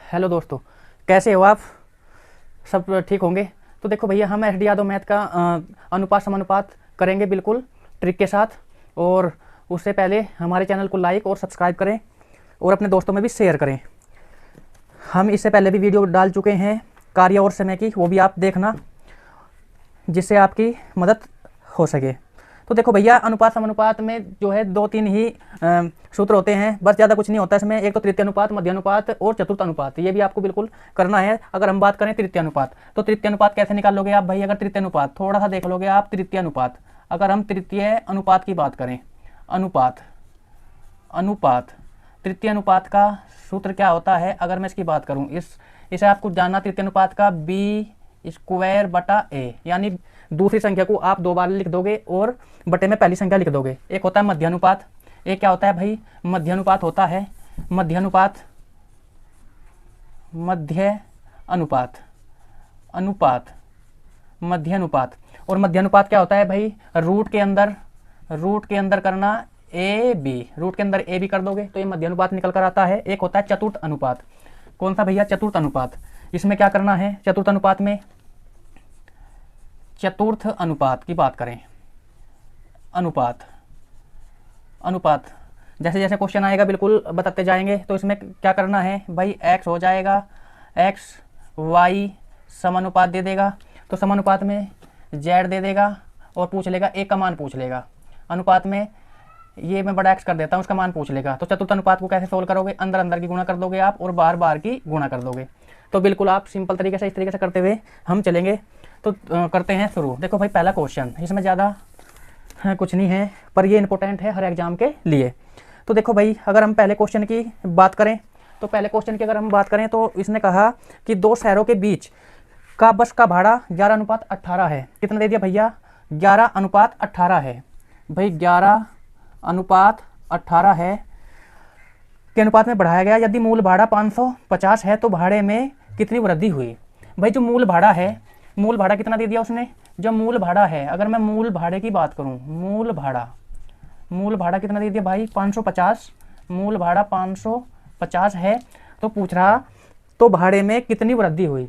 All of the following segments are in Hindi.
हेलो दोस्तों, कैसे हो आप? सब ठीक होंगे। तो देखो भैया, हम एस डी यादव मैथ का अनुपात समानुपात करेंगे बिल्कुल ट्रिक के साथ। और उससे पहले हमारे चैनल को लाइक और सब्सक्राइब करें और अपने दोस्तों में भी शेयर करें। हम इससे पहले भी वीडियो डाल चुके हैं कार्य और समय की, वो भी आप देखना जिससे आपकी मदद हो सके। तो देखो भैया, अनुपात समानुपात में जो है दो तीन ही सूत्र होते हैं, बस ज़्यादा कुछ नहीं होता इसमें। एक तो तृतीय अनुपात, मध्य अनुपात और चतुर्थ अनुपात, ये भी आपको बिल्कुल करना है। अगर हम बात करें तृतीय अनुपात, तो तृतीय अनुपात कैसे निकाल लोगे आप भाई? अगर तृतीय अनुपात थोड़ा सा देख लोगे आप, तृतीय अनुपात, अगर हम तृतीय अनुपात की बात करें, अनुपात अनुपात तृतीय अनुपात का सूत्र क्या होता है? अगर मैं इसकी बात करूं, इसे आपको जानना, तृतीय अनुपात का बी स्क्वायर बटा ए, यानी दूसरी संख्या को आप दो बार लिख दोगे और बटे में पहली संख्या लिख दोगे। एक होता है मध्य अनुपात, एक क्या होता है भाई? मध्य अनुपात होता है। मध्य अनुपात, मध्य अनुपात, अनुपात, मध्य अनुपात। और मध्य अनुपात क्या होता है भाई? रूट के अंदर करना ए बी, रूट के अंदर ए बी कर दोगे तो ये मध्य अनुपात निकल कर आता है। एक होता है चतुर्थ अनुपात। कौन सा भैया? चतुर्थ अनुपात। इसमें क्या करना है चतुर्थ अनुपात में? चतुर्थ अनुपात की बात करें, अनुपात अनुपात जैसे जैसे क्वेश्चन आएगा बिल्कुल बताते जाएंगे। तो इसमें क्या करना है भाई? x हो जाएगा, x y समानुपात दे देगा, तो समानुपात में z दे देगा और पूछ लेगा a का मान पूछ लेगा। अनुपात में ये मैं बड़ा x कर देता हूँ, उसका मान पूछ लेगा। तो चतुर्थ अनुपात को कैसे सोल्व करोगे? अंदर अंदर की गुणा कर दोगे आप और बाहर बाहर की गुणा कर दोगे। तो बिल्कुल आप सिंपल तरीके से इस तरीके से करते हुए हम चलेंगे। तो करते हैं शुरू। देखो भाई, पहला क्वेश्चन, इसमें ज़्यादा कुछ नहीं है पर ये इंपॉर्टेंट है हर एग्जाम के लिए। तो देखो भाई, अगर हम पहले क्वेश्चन की बात करें, तो पहले क्वेश्चन की अगर हम बात करें तो इसने कहा कि दो शहरों के बीच का बस का भाड़ा 11:18 है। कितना दे दिया भैया? 11:18 है भाई, 11:18 है के अनुपात में बढ़ाया गया। यदि मूल भाड़ा 550 है तो भाड़े में कितनी वृद्धि हुई? भाई जो मूल भाड़ा है, मूल भाड़ा कितना दे दिया उसने? जो मूल भाड़ा है, अगर मैं मूल भाड़े की बात करूं, मूल भाड़ा कितना दे दिया भाई? 550। मूल भाड़ा 550 है तो पूछ रहा तो भाड़े में कितनी वृद्धि हुई।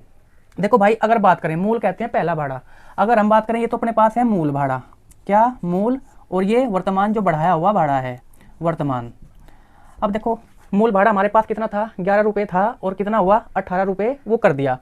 देखो भाई, अगर बात करें, मूल कहते हैं पहला भाड़ा, अगर हम बात करें, ये तो अपने पास है मूल भाड़ा, क्या मूल, और ये वर्तमान जो बढ़ाया हुआ भाड़ा है वर्तमान। अब देखो, मूल भाड़ा हमारे पास कितना था? 11 रुपये था और कितना हुआ? 18 रुपये वो कर दिया।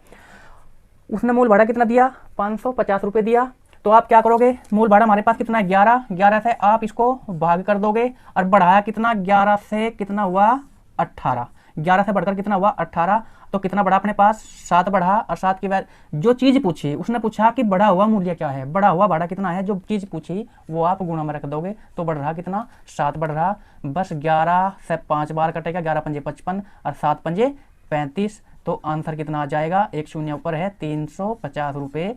उसने मूल भाड़ा कितना दिया? 550 रुपये दिया। तो आप क्या करोगे? मूल भाड़ा हमारे पास कितना है? 11 से आप इसको भाग कर दोगे और बढ़ाया कितना? 11 से कितना हुआ? 18। 11 से बढ़कर कितना हुआ? 18। तो कितना बढ़ा अपने पास? 7 बढ़ा। और 7 की जो चीज़ पूछी, उसने पूछा कि बढ़ा हुआ मूल्य क्या है, बढ़ा हुआ भाड़ा कितना है, जो चीज़ पूछी वो आप गुणा में रख दोगे तो बढ़ रहा कितना? 7 बढ़ रहा। बस 11 से 5 बार कटेगा, 11 पंजे 55 और 7 पंजे 35। तो आंसर कितना आ जाएगा? एक शून्य ऊपर है, 350 रुपये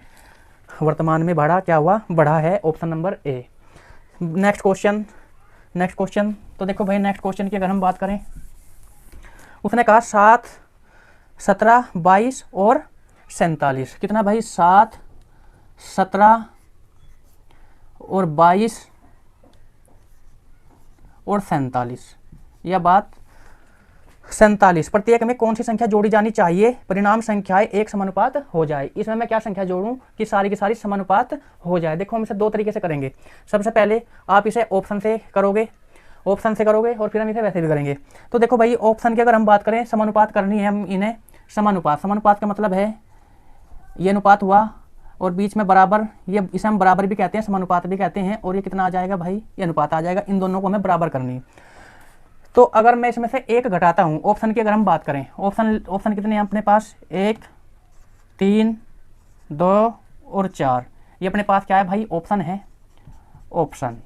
वर्तमान में भाड़ा क्या हुआ? बढ़ा है। Option number A. Next question. तो देखो भाई, नेक्स्ट क्वेश्चन की अगर हम बात करें, उसने कहा 7, 17, 22 और 47। कितना भाई? 7, 17 और 22 और 47। यह बात 47, प्रत्येक में कौन सी संख्या जोड़ी जानी चाहिए परिणाम संख्याएं एक समानुपात हो जाए? इसमें मैं क्या संख्या जोड़ूं कि सारी की सारी समानुपात हो जाए? देखो, हम इसे दो तरीके से करेंगे। सबसे पहले आप इसे ऑप्शन से करोगे और फिर हम इसे वैसे भी करेंगे। तो देखो भाई, ऑप्शन की अगर हम बात करें, समानुपात करनी है हम इन्हें। समानुपात का मतलब है ये अनुपात हुआ और बीच में बराबर, ये इसे हम बराबर भी कहते हैं, समानुपात भी कहते हैं। और ये कितना आ जाएगा भाई? ये अनुपात आ जाएगा। इन दोनों को हमें बराबर करनी है। तो अगर मैं इसमें से एक घटाता हूं, ऑप्शन की अगर हम बात करें, ऑप्शन कितने हैं अपने पास? 1, 3, 2 और 4। ये अपने पास क्या है भाई? ऑप्शन है। ऑप्शन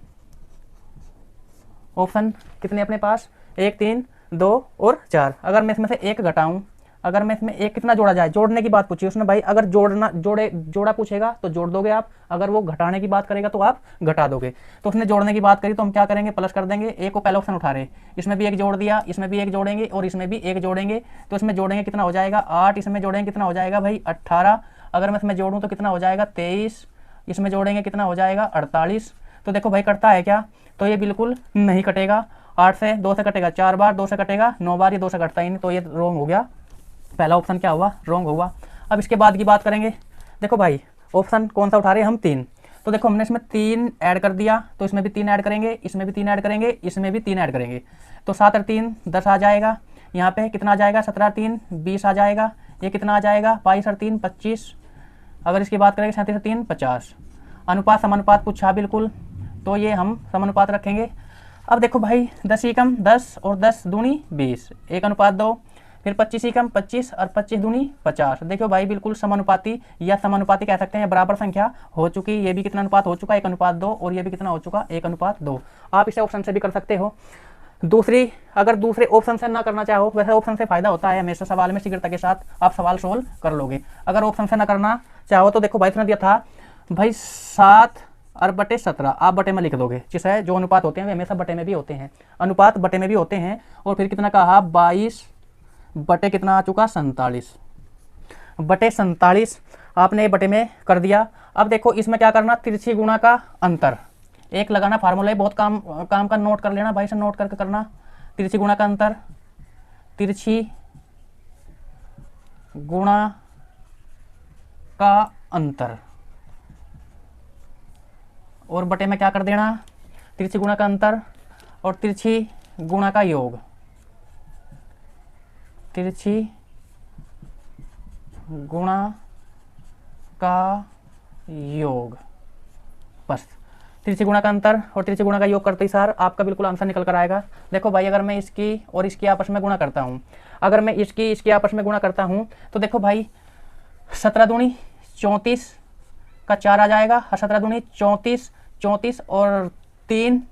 कितने अपने पास? 1, 3, 2 और 4। अगर मैं इसमें से एक घटाऊं, अगर मैं इसमें एक कितना जोड़ा जाए, जोड़ने की बात पूछी उसने भाई। अगर जोड़ा पूछेगा तो जोड़ दोगे आप, अगर वो घटाने की बात करेगा तो आप घटा दोगे। तो उसने जोड़ने की बात करी तो हम क्या करेंगे? प्लस कर देंगे। एक को पहला ऑप्शन उठा रहे, इसमें भी एक जोड़ दिया, इसमें भी एक जोड़ेंगे और इसमें भी एक जोड़ेंगे। तो इसमें जोड़ेंगे कितना हो जाएगा? 8। इसमें जोड़ेंगे कितना हो जाएगा भाई? 18। अगर मैं इसमें जोड़ूँ तो कितना हो जाएगा? 23। इसमें जोड़ेंगे कितना हो जाएगा? 48। तो देखो भाई, कटता है क्या? तो ये बिल्कुल नहीं कटेगा। 8 से 2 से कटेगा 4 बार, 2 से कटेगा 9 बार, ये 2 से कटता ही नहीं, तो ये रॉन्ग हो गया। पहला ऑप्शन क्या हुआ, रॉन्ग हुआ। अब इसके बाद की बात करेंगे। देखो भाई ऑप्शन कौन सा उठा रहे हैं हम, 3। तो देखो हमने इसमें 3 ऐड कर दिया, तो इसमें भी 3 ऐड करेंगे, इसमें भी 3 ऐड करेंगे, इसमें भी 3 ऐड करेंगे। तो 7 और 3 10 आ जाएगा। यहाँ पे कितना आ जाएगा, 17 और 3 20 आ जाएगा। ये कितना आ जाएगा, 22 और 3 25। अगर इसकी बात करेंगे 37 और 3 50। अनुपात समानुपात पूछा बिल्कुल, तो ये हम समानुपात रखेंगे। अब देखो भाई 10 एकम 10 और 10 दूनी 20, 1:2। फिर 25 एकम 25 और 25 दूनी 50। देखो भाई बिल्कुल समानुपाती या समानुपाती कह सकते हैं, बराबर संख्या हो चुकी। ये भी कितना अनुपात हो चुका, 1:2, और ये भी कितना हो चुका, 1:2। आप इसे ऑप्शन से भी कर सकते हो। दूसरी, अगर दूसरे ऑप्शन से ना करना चाहो, वैसे ऑप्शन से फायदा होता है हमेशा सवाल में, शीघ्रता के साथ आप सवाल सोल्व कर लोगे। अगर ऑप्शन से ना करना चाहो तो देखो भाई इसने दिया था भाई 7 और बटे 17, आप बटे में लिख दोगे। जिससे जो अनुपात होते हैं वे हमेशा बटे में भी होते हैं, अनुपात बटे में भी होते हैं। और फिर कितना कहा, 22 बटे कितना आ चुका, 47 बटे 47 आपने बटे में कर दिया। अब देखो इसमें क्या करना, तिरछी गुणा का अंतर एक लगाना, फार्मूला है बहुत काम का, नोट कर लेना भाई से, नोट करके करना। तिरछी गुणा का अंतर, तिरछी गुणा का अंतर, और बटे में क्या कर देना, तिरछी गुणा का अंतर और तिरछी गुणा का योग, तिरछी गुणा का योग। बस तिरछी गुणा का अंतर और तिरछी गुणा का योग करते ही सर आपका बिल्कुल आंसर निकल कर आएगा। देखो भाई अगर मैं इसकी और इसकी आपस में गुणा करता हूँ, अगर मैं इसकी आपस में गुणा करता हूँ तो देखो भाई 17 दूनी 34 का 4 आ जाएगा, 17 दूनी 34, 34 और 3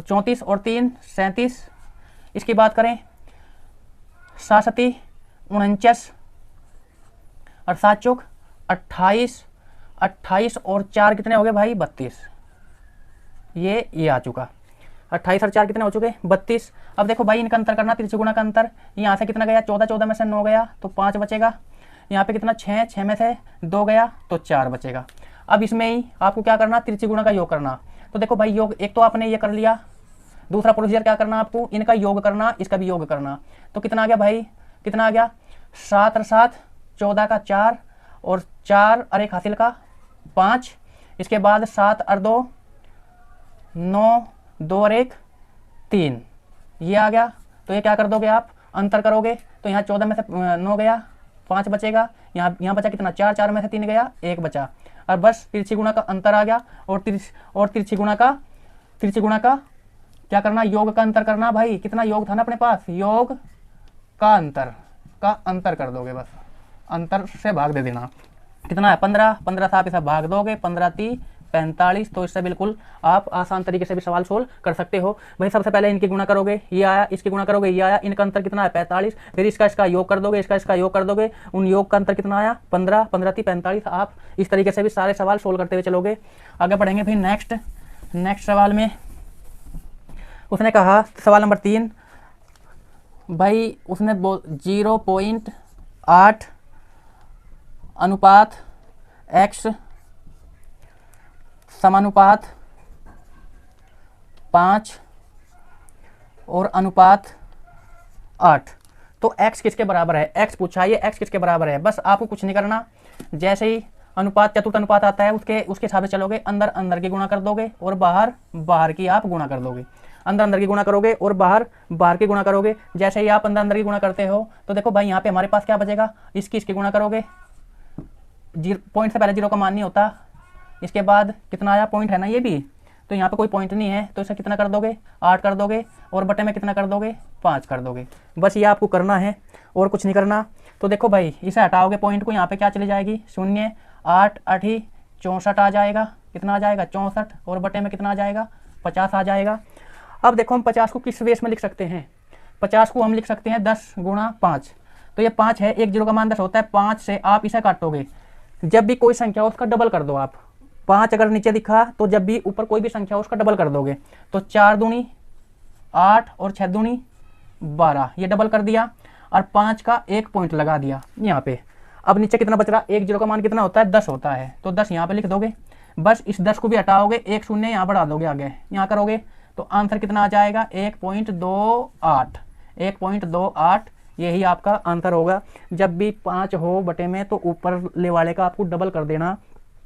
34 और 3 37। इसकी बात करें 7 49 और 7 चौक 28, 28 और 4 कितने हो गए भाई, 32। ये आ चुका, 28 और 4 कितने हो चुके, 32। अब देखो भाई इनका अंतर करना, तिरछी गुणा का अंतर, यहाँ से कितना गया, 14, 14 में से 9 गया तो 5 बचेगा। यहाँ पे कितना 6, 6 में से 2 गया तो 4 बचेगा। अब इसमें ही आपको क्या करना, तिरछी गुणा का योग करना। तो देखो भाई योग एक तो आपने ये कर लिया, दूसरा प्रोसीजर क्या करना आपको, इनका योग करना, इसका भी योग करना। तो कितना आ गया भाई, कितना आ गया, 7 और 7 14 का 4 और 4 और 1 हासिल का 5। इसके बाद 7 और 2 9, 2 और 1 3, ये आ गया। तो ये क्या कर दोगे आप, अंतर करोगे तो यहाँ 14 में से 9 गया, 5 बचेगा। यहाँ बचा कितना, 4, 4 में से 3 गया, 1 बचा। और बस तिरछी गुणा का अंतर आ गया। और तिरछी गुणा का क्या करना, योग का अंतर करना। भाई कितना योग था ना अपने पास, योग का अंतर कर दोगे, बस अंतर से भाग दे देना। कितना है, 15, 15 से आप इसे भाग दोगे, 15 3 45। तो इससे बिल्कुल आप आसान तरीके से भी सवाल सोल्व कर सकते हो। भाई सबसे पहले इनकी गुणा करोगे, ये आया, इसकी गुणा करोगे, ये आया, इनका अंतर कितना है 45। फिर इसका योग कर दोगे, इसका योग कर दोगे, उन योग का अंतर कितना आया 15, 15 3 45। आप इस तरीके से भी सारे सवाल सोल्व करते हुए चलोगे। आगे बढ़ेंगे फिर नेक्स्ट सवाल में। उसने कहा सवाल नंबर 3, भाई उसने 0.8 अनुपात x समानुपात 5 और अनुपात 8। तो x किसके बराबर है, x पूछा है, ये x किसके बराबर है। बस आपको कुछ नहीं करना, जैसे ही अनुपात चतुर्थ अनुपात आता है उसके हिसाब से चलोगे। अंदर की गुणा कर दोगे और बाहर की आप गुणा कर दोगे। अंदर की गुणा करोगे और बाहर की गुणा करोगे। जैसे ही आप अंदर की गुणा करते हो तो देखो भाई यहाँ पे हमारे पास क्या बचेगा, इसकी गुणा करोगे, पॉइंट से पहले 0 का मान नहीं होता। इसके बाद कितना आया, पॉइंट है ना ये भी, तो यहाँ पे कोई पॉइंट नहीं है, तो इसे कितना कर दोगे, 8 कर दोगे। और बटे में कितना कर दोगे, 5 कर दोगे। बस ये आपको करना है और कुछ नहीं करना। तो देखो भाई इसे हटाओगे पॉइंट को, यहाँ पे क्या चली जाएगी, 0, 8 8 64 आ जाएगा। कितना आ जाएगा, 64। और बटे में कितना आ जाएगा, 50 आ जाएगा। अब देखो हम 50 को किस बेस में लिख सकते हैं, 50 को हम लिख सकते हैं 10 गुणा 5। तो ये 5 है, एक 0 का मान 10 होता है। 5 से आप इसे काटोगे, जब भी कोई संख्या हो उसका डबल कर दो आप। 5 अगर नीचे दिखा तो जब भी ऊपर कोई भी संख्या हो उसका डबल कर दोगे। तो 4 दूनी 8 और 6 दूनी 12, ये डबल कर दिया और 5 का 1 पॉइंट लगा दिया यहाँ पे। अब नीचे कितना बच रहा, एक 0 का मान कितना होता है, 10 होता है। तो 10 यहाँ पे लिख दोगे। बस इस 10 को भी हटाओगे, 1 शून्य यहाँ बढ़ा दोगे, आगे यहाँ करोगे तो आंसर कितना आ जाएगा, 1.28। 1.28 यही आपका आंसर होगा। जब भी 5 हो बटे में तो ऊपर ले वाले का आपको डबल कर देना,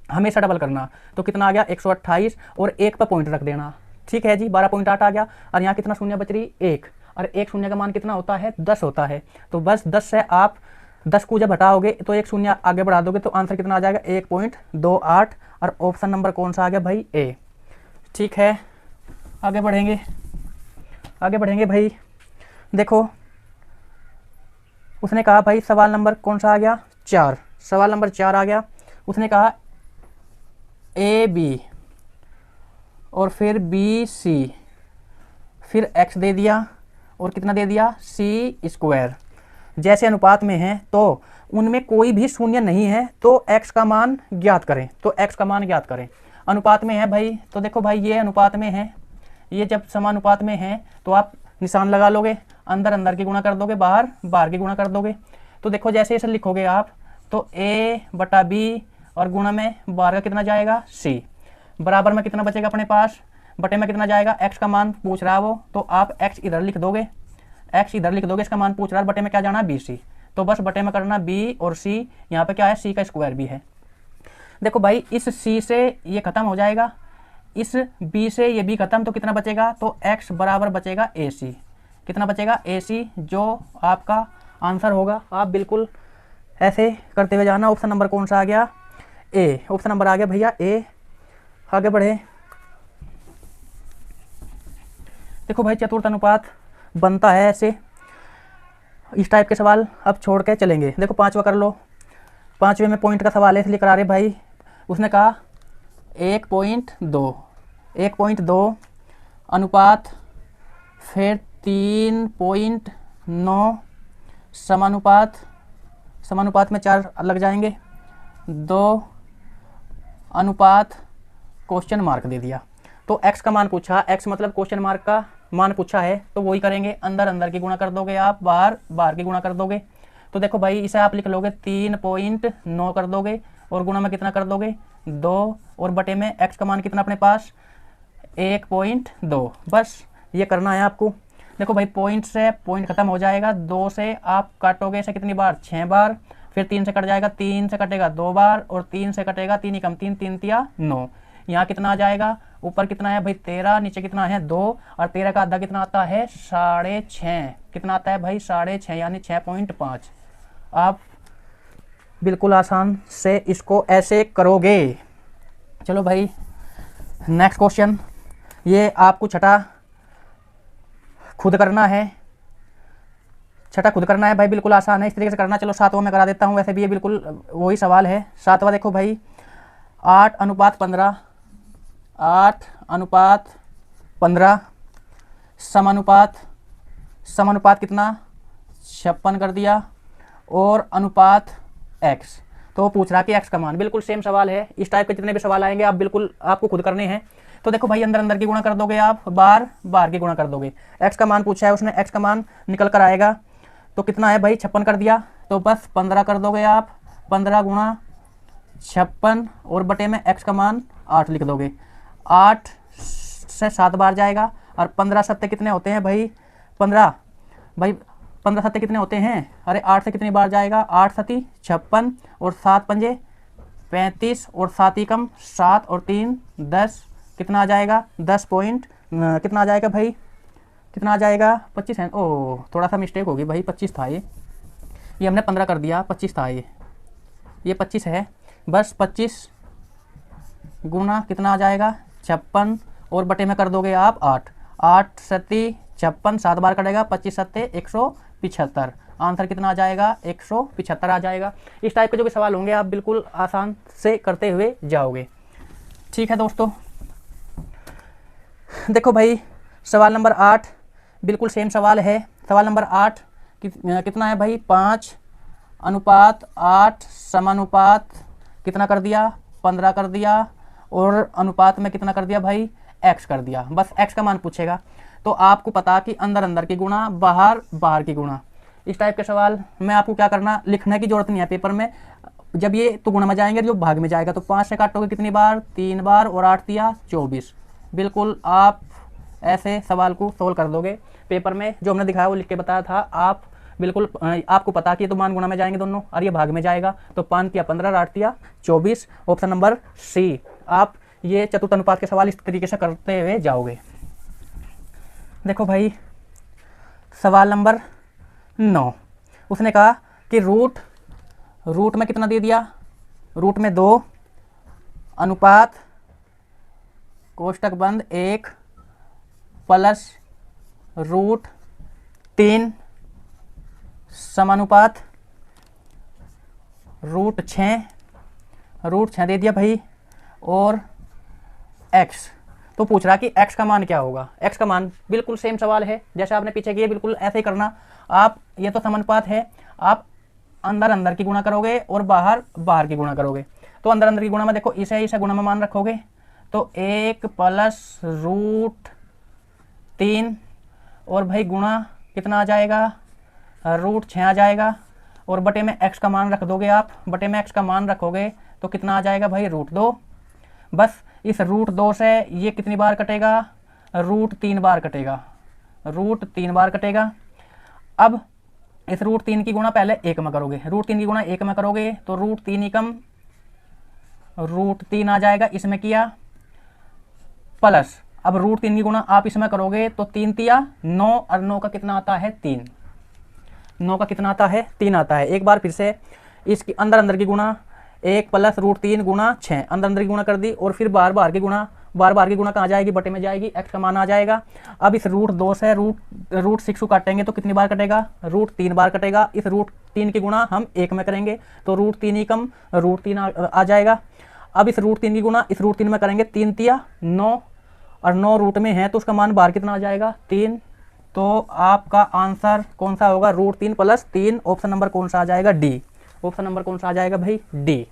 हमेशा डबल करना। तो कितना आ गया 128 और 1 पर पॉइंट रख देना। ठीक है जी, 12.8 आ गया। और यहाँ कितना शून्य बच रही 1, और 1 शून्य का मान कितना होता है 10 होता है। तो बस 10 से आप 10 को जब हटाओगे तो 1 शून्य आगे बढ़ा दोगे तो आंसर कितना आ जाएगा 1.28। और ऑप्शन नंबर कौन सा आ गया भाई ए। ठीक है, आगे बढ़ेंगे, आगे बढ़ेंगे भाई। देखो उसने कहा भाई सवाल नंबर कौन सा आ गया 4, सवाल नंबर 4 आ गया। उसने कहा ए बी और फिर बी सी, फिर x दे दिया और कितना दे दिया सी स्क्वायर, जैसे अनुपात में है तो उनमें कोई भी शून्य नहीं है तो x का मान ज्ञात करें। तो x का मान ज्ञात करें, अनुपात में है भाई। तो देखो भाई ये अनुपात में है, ये जब समानुपात में है तो आप निशान लगा लोगे, अंदर अंदर की गुणा कर दोगे, बाहर बाहर की गुणा कर दोगे। तो देखो जैसे इसे लिखोगे आप तो a बटा b और गुणा में बाहर का कितना जाएगा c, बराबर में कितना बचेगा अपने पास, बटे में कितना जाएगा x का मान पूछ रहा है वो, तो आप x इधर लिख दोगे, x इधर लिख दोगे, इसका मान पूछ रहा है, बटे में क्या जाना bc। तो बस बटे में करना b और c, यहाँ पे क्या है c का स्क्वायर भी है। देखो भाई इस c से ये खत्म हो जाएगा, इस b से ये b खत्म, तो कितना बचेगा तो x बराबर बचेगा ac। कितना बचेगा ac, जो आपका आंसर होगा। आप बिल्कुल ऐसे करते हुए जाना। ऑप्शन नंबर कौन सा आ गया ए, ऑप्शन नंबर आ गया भैया ए। आगे बढ़े, देखो भाई चतुर्थ अनुपात बनता है ऐसे, इस टाइप के सवाल अब छोड़ के चलेंगे। देखो 5वां कर लो, 5वें में पॉइंट का सवाल है इसलिए करा रहे भाई। उसने कहा 1.2, 1.2 अनुपात फिर 3.9 समानुपात, समानुपात में 4 लग जाएंगे, 2 अनुपात क्वेश्चन मार्क दे दिया। तो x का मान पूछा, x मतलब क्वेश्चन मार्क का मान पूछा है, तो वही करेंगे, अंदर अंदर की गुणा कर दोगे आप, बाहर बाहर की गुणा कर दोगे। तो देखो भाई इसे आप लिख लोगे 3.9 कर दोगे और गुणा में कितना कर दोगे 2, और बटे में x का मान कितना अपने पास 1.2। बस ये करना है आपको। देखो भाई पॉइंट से पॉइंट खत्म हो जाएगा, 2 से आप काटोगे इसे कितनी बार 6 बार, फिर 3 से कट जाएगा, 3 से कटेगा 2 बार, और 3 से कटेगा 3 ही कम 3, 3 तिया 9। यहाँ कितना आ जाएगा, ऊपर कितना है भाई 13, नीचे कितना है 2, और 13 का आधा कितना आता है 6.5, कितना आता है भाई 6.5 यानी 6.5। आप बिल्कुल आसान से इसको ऐसे करोगे। चलो भाई नेक्स्ट क्वेश्चन, ये आपको छठा खुद करना है, छठा खुद करना है भाई, बिल्कुल आसान है, इस तरीके से करना। चलो 7वां में करा देता हूँ, वैसे भी ये बिल्कुल वही सवाल है। 7वां देखो भाई 8:15, 8:15 समानुपात, समानुपात कितना 56 कर दिया, और अनुपात x। तो पूछ रहा कि x का मान, बिल्कुल सेम सवाल है। इस टाइप के जितने भी सवाल आएंगे आप बिल्कुल आपको खुद करने हैं। तो देखो भाई अंदर अंदर की गुणा कर दोगे आप, बाहर बाहर की गुणा कर दोगे। x का मान पूछा है उसने, x का मान निकल कर आएगा, तो कितना है भाई 56 कर दिया, तो बस 15 कर दोगे आप, 15 गुणा 56 और बटे में x का मान 8 लिख दोगे। 8 से 7 बार जाएगा, और 15 सत्ते कितने होते हैं भाई 15, भाई 15 सत्ते कितने होते हैं, अरे 8 से कितनी बार जाएगा, 8 सती 56 और 7 पंजे 35 और 7 ही कम 7 और 3 10, कितना आ जाएगा 10 पॉइंट कितना आ जाएगा भाई, कितना आ जाएगा 25 है। ओह थोड़ा सा मिस्टेक होगी भाई, 25 था ये हमने 15 कर दिया, 25 था ये 25 है। बस 25 गुना कितना आ जाएगा 56 और बटे में कर दोगे आप 8, 8 सत्ती 56, 7 बार कटेगा, 25 सत्ते 175। आंसर कितना आ जाएगा 175 आ जाएगा। इस टाइप के जो भी सवाल होंगे आप बिल्कुल आसान से करते हुए जाओगे। ठीक है दोस्तों, देखो भाई सवाल नंबर 8 बिल्कुल सेम सवाल है। सवाल नंबर 8 कितना है भाई 5:8 समानुपात कितना कर दिया 15 कर दिया, और अनुपात में कितना कर दिया भाई x कर दिया। बस x का मान पूछेगा, तो आपको पता कि अंदर अंदर की गुणा, बाहर बाहर की गुणा। इस टाइप के सवाल में आपको क्या करना, लिखने की जरूरत नहीं है पेपर में। जब ये तो गुणा में जाएंगे, जो भाग में जाएगा, तो 5 से काटोगे कितनी बार 3 बार, और 8 दिया 24। बिल्कुल आप ऐसे सवाल को सोल्व कर दोगे पेपर में। जो हमने दिखाया वो लिख के बताया था, आप बिल्कुल आपको पता कि ये तो मान गुणा में जाएंगे दोनों और ये भाग में जाएगा, तो 5 या 15, 8 या 24, ऑप्शन नंबर सी। आप ये चतुर्थ अनुपात के सवाल इस तरीके से करते हुए जाओगे। देखो भाई सवाल नंबर 9, उसने कहा कि रूट में कितना दे दिया, रूट में 2 अनुपात कोष्टक बंद 1 प्लस रूट 3 समानुपात रूट 6 दे दिया भाई, और x। तो पूछ रहा कि x का मान क्या होगा। x का मान बिल्कुल सेम सवाल है जैसे आपने पीछे किए, बिल्कुल ऐसे ही करना आप। ये तो समानुपात है, आप अंदर अंदर की गुणा करोगे और बाहर बाहर की गुणा करोगे। तो अंदर अंदर की गुणा में देखो इसे गुणा में मान रखोगे, तो 1 प्लस रूट 3 और भाई गुणा कितना आ जाएगा, रूट 6 आ जाएगा, और बटे में x का मान रख दोगे आप। बटे में x का मान रखोगे तो कितना आ जाएगा भाई, रूट 2। बस इस रूट 2 से ये कितनी बार कटेगा, रूट 3 बार कटेगा, रूट 3 बार कटेगा। अब इस रूट 3 की गुणा पहले 1 में करोगे, रूट 3 की गुणा 1 में करोगे तो रूट 3 एकम रूट 3 आ जाएगा, इसमें किया प्लस। अब रूट 3 की गुणा आप इसमें करोगे तो 3 तिया 9, और 9 का कितना आता है 3, 9 का कितना आता है 3 आता है। एक बार फिर से इसकी अंदर अंदर की गुणा 1 प्लस रूट 3 गुणा 6, अंदर अंदर की गुणा कर दी, और फिर बार बार की गुणा कहाँ जाएगी, बटे में जाएगी, x का मान आ जाएगा। अब इस रूट 2 से रूट 6 को काटेंगे तो कितनी बार कटेगा, रूट 3 बार कटेगा। इस रूट 3 की गुणा हम 1 में करेंगे तो रूट 3 ही कम रूट 3 आ जाएगा। अब इस रूट 3 की गुणा इस रूट 3 में करेंगे, 3 तिया 9, और 9 रूट में है तो उसका मान बाहर कितना आ जाएगा 3। तो आपका आंसर कौन सा होगा, रूट 3 प्लस 3। ऑप्शन नंबर कौन सा आ जाएगा, डी। ऑप्शन नंबर कौन सा आ जाएगा भाई, डी।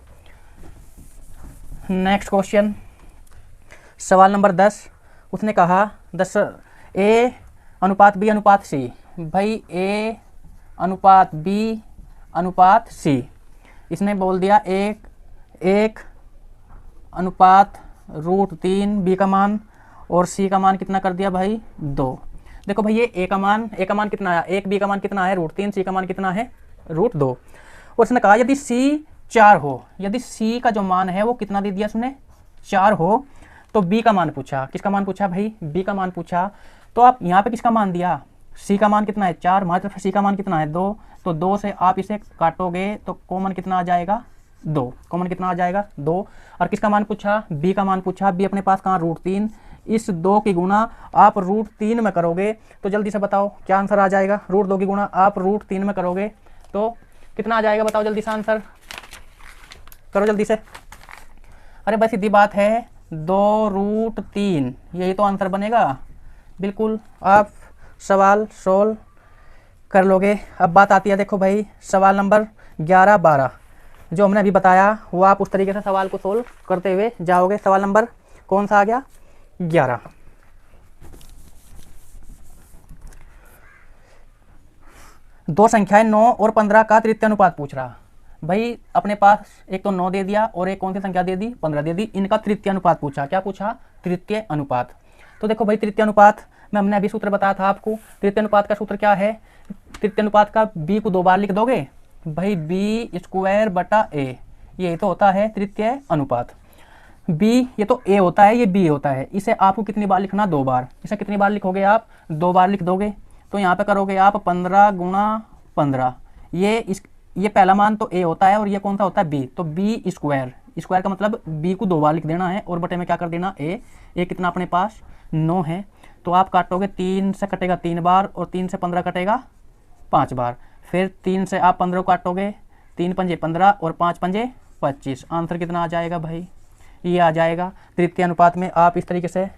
नेक्स्ट क्वेश्चन सवाल नंबर 10, उसने कहा 10 ए अनुपात बी अनुपात सी। भाई ए अनुपात बी अनुपात सी, इसने बोल दिया 1 अनुपात रूट 3 बी का मान, और सी का मान कितना कर दिया भाई 2। देखो भाई ये ए का मान कितना आया, 1, बी का मान कितना है रूट 3, सी का मान कितना है रूट 2। और उसने कहा यदि सी 4 हो, यदि सी का जो मान है वो कितना दे दिया उसने 4 हो, तो बी का मान पूछा। किसका मान पूछा भाई, बी का मान पूछा। तो आप यहाँ पे किसका मान दिया, सी का मान कितना है 4, हमारी तरफ सी का मान कितना है 2, तो 2 से आप इसे काटोगे तो कॉमन कितना आ जाएगा 2, कॉमन कितना आ जाएगा 2। और किसका मान पूछा, बी का मान पूछा। बी अपने पास कहाँ रूट 3, इस 2 की गुणा आप रूट 3 में करोगे तो जल्दी से बताओ क्या आंसर आ जाएगा। रूट 2 की गुणा आप रूट 3 में करोगे तो कितना आ जाएगा, बताओ जल्दी से आंसर करो जल्दी से। अरे बस सीधी बात है, 2 रूट 3, यही तो आंसर बनेगा। बिल्कुल आप सवाल सोल्व कर लोगे। अब बात आती है देखो भाई सवाल नंबर 11, 12 जो हमने अभी बताया वो आप उस तरीके से सवाल को सोल्व करते हुए जाओगे। सवाल नंबर कौन सा आ गया 11। दो संख्याएं 9 और 15 का तृतीय अनुपात पूछ रहा। भाई अपने पास एक तो 9 दे दिया और एक कौन सी संख्या दे दी 15 दे दी, इनका तृतीय अनुपात पूछा। क्या पूछा, तृतीय अनुपात। तो देखो भाई तृतीय अनुपात में हमने अभी सूत्र बताया था आपको। तृतीय अनुपात का सूत्र क्या है, तृतीय अनुपात का b को 2 बार लिख दोगे भाई, b स्क्वायर बटा a, ये तो होता है तृतीय अनुपात। b ये तो a होता है, ये b होता है। इसे आपको कितनी बार लिखना, 2 बार। इसे कितनी बार लिखोगे आप, 2 बार लिख दोगे। तो यहाँ पे करोगे आप 15 गुणा 15, ये पहला मान तो a होता है और ये कौन सा होता है b, तो b स्क्वायर, स्क्वायर का मतलब b को 2 बार लिख देना है और बटे में क्या कर देना a कितना अपने पास 9 है। तो आप काटोगे 3 से कटेगा 3 बार और 3 से 15 कटेगा 5 बार। फिर 3 से आप 15 को काटोगे, 3 पंजे 15 और 5 पंजे 25। आंसर कितना आ जाएगा भाई, ये आ जाएगा। तृतीय अनुपात में आप इस तरीके से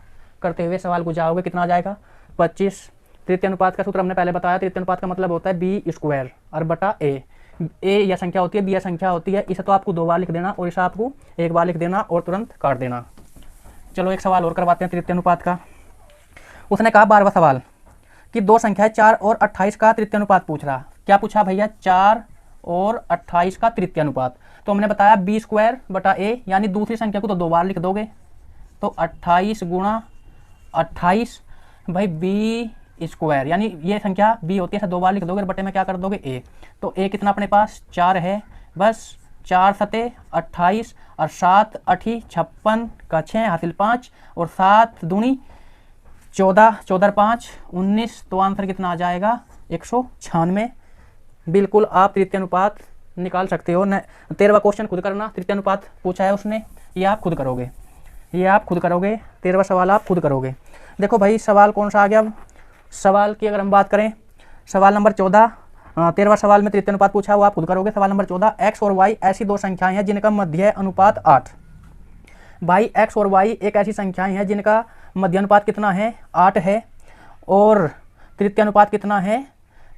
करते हुए सवाल को जाओगे, कितना आ जाएगा 25। तृतीय अनुपात का सूत्र हमने पहले बताया, तृतीय अनुपात का मतलब होता है b स्क्वायर और बटा a या संख्या होती है, b या संख्या होती है। इसे तो आपको 2 बार लिख देना और इसे आपको 1 बार लिख देना और तुरंत काट देना। चलो एक सवाल और करवाते हैं तृतीय अनुपात का। उसने कहा 12वां सवाल कि 2 संख्याएं 4 और 28 का तृतीय अनुपात पूछ रहा। क्या पूछा भैया, 4 और 28 का तृतीय अनुपात। तो हमने बताया b स्क्वायर बटा a, यानी दूसरी संख्या को तो 2 बार लिख दोगे, तो 28 गुणा 28 भाई b स्क्वायर, यानी ये संख्या बी होती है, 2 बार लिख दोगे, बटे में क्या कर दोगे ए। तो ए कितना अपने पास 4 है, बस 4 सते 28 और 7 8 56 का 6 हासिल 5 और 7 दूनी 14, 14 5 19। तो आंसर कितना आ जाएगा 196। बिल्कुल आप तृतीय अनुपात निकाल सकते हो। 13वां क्वेश्चन खुद करना, तृतीय अनुपात पूछा है उसने, ये आप खुद करोगे, ये आप खुद करोगे। 13वां सवाल आप खुद करोगे। देखो भाई सवाल कौन सा आ गया। अब सवाल की अगर हम बात करें, सवाल नंबर 14, 13वां सवाल में तृतीय अनुपात पूछा है, वो आप खुद करोगे। सवाल नंबर 14, एक्स और वाई ऐसी दो संख्याएं हैं जिनका मध्य अनुपात 8। भाई एक्स और वाई एक ऐसी संख्याएं हैं जिनका मध्य अनुपात कितना है 8 है और तृतीय अनुपात कितना है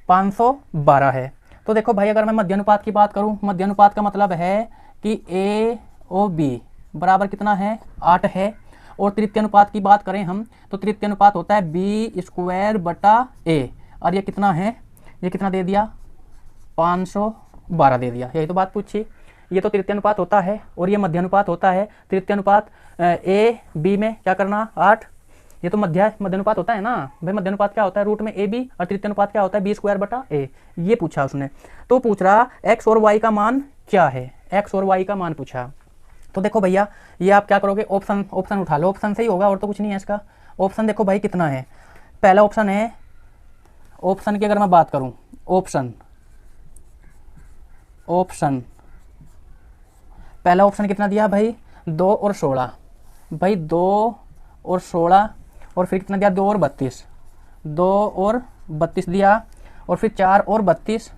512 है। तो देखो भाई अगर मैं मध्य अनुपात की बात करूं, मध्य अनुपात का मतलब है कि ए ओ बी बराबर कितना है 8 है। और तृतीय अनुपात की बात करें हम तो तृतीय अनुपात होता है बी स्क्वायर बटा ए, और ये कितना है, ये कितना दे दिया 512 दे दिया। यही तो बात पूछी। ये तो तृतीय अनुपात होता है और ये मध्य अनुपात होता है। तृतीय अनुपात ए बी में क्या करना 8, ये तो मध्य अनुपात होता है ना भाई। मध्य अनुपात क्या होता है रूट में ए बी, और तृतीय अनुपात क्या होता है बी स्क्वायर बटा ए। ये पूछा उसने। तो पूछ रहा एक्स और वाई का मान क्या है, एक्स और वाई का मान पूछा। तो देखो भैया ये आप क्या करोगे, ऑप्शन उठा लो, ऑप्शन से ही होगा और तो कुछ नहीं है इसका। ऑप्शन देखो भाई कितना है। पहला ऑप्शन है, ऑप्शन की अगर मैं बात करूं, ऑप्शन पहला ऑप्शन कितना दिया भाई 2 और 16, भाई 2 और 16, और फिर कितना दिया 2 और 32, 2 और 32 दिया, और फिर 4 और 32,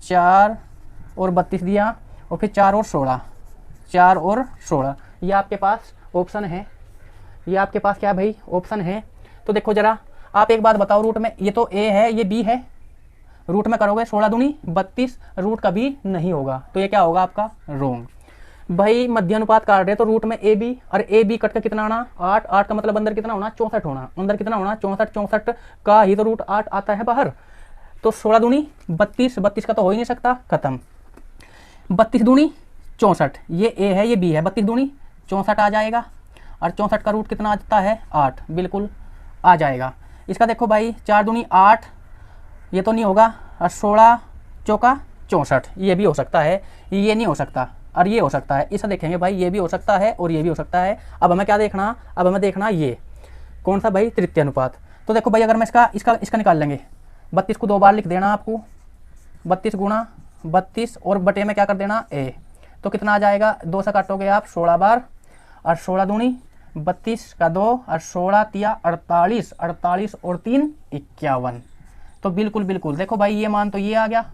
4 और 32 दिया, और फिर 4 और 16, 4 और 16। ये आपके पास ऑप्शन है, ये आपके पास क्या है भाई ऑप्शन है। तो देखो जरा आप एक बात बताओ, रूट में ये तो ए है ये बी है, रूट में करोगे 16 दूनी 32, रूट कभी नहीं होगा, तो ये क्या होगा आपका रोंग। भाई मध्य अनुपात काट रहे तो रूट में ए बी, और ए बी कट का कितना आना 8, 8 का मतलब अंदर कितना होना 64 होना, अंदर कितना होना 64, 64 का ही तो रूट 8 आता है बाहर। तो 16 दूनी 32, 32 का तो हो ही नहीं सकता, खत्म। 32 दूनी 64, ये ए है ये बी है, 32 दूनी 64 आ जाएगा, और 64 का रूट कितना आता है 8, बिल्कुल आ जाएगा। इसका देखो भाई 4 दूनी 8, ये तो नहीं होगा, और 16 चौका 64, ये भी हो सकता है, ये नहीं हो सकता, और ये हो सकता है। इसे देखेंगे भाई ये भी हो सकता है और ये भी हो सकता है। अब हमें क्या देखना, अब हमें देखना ये कौन सा भाई तृतीय अनुपात। तो देखो भाई अगर मैं इसका निकाल लेंगे, 32 को 2 बार लिख देना आपको, 32 गुणा 32 और बटे में क्या कर देना ए। तो कितना आ जाएगा 2 से काटोगे आप 16 बार, और 16 दूनी 32 का 2, और 16 तिया 48, 48 और 3 51। तो बिल्कुल बिल्कुल देखो भाई ये मान तो ये आ गया,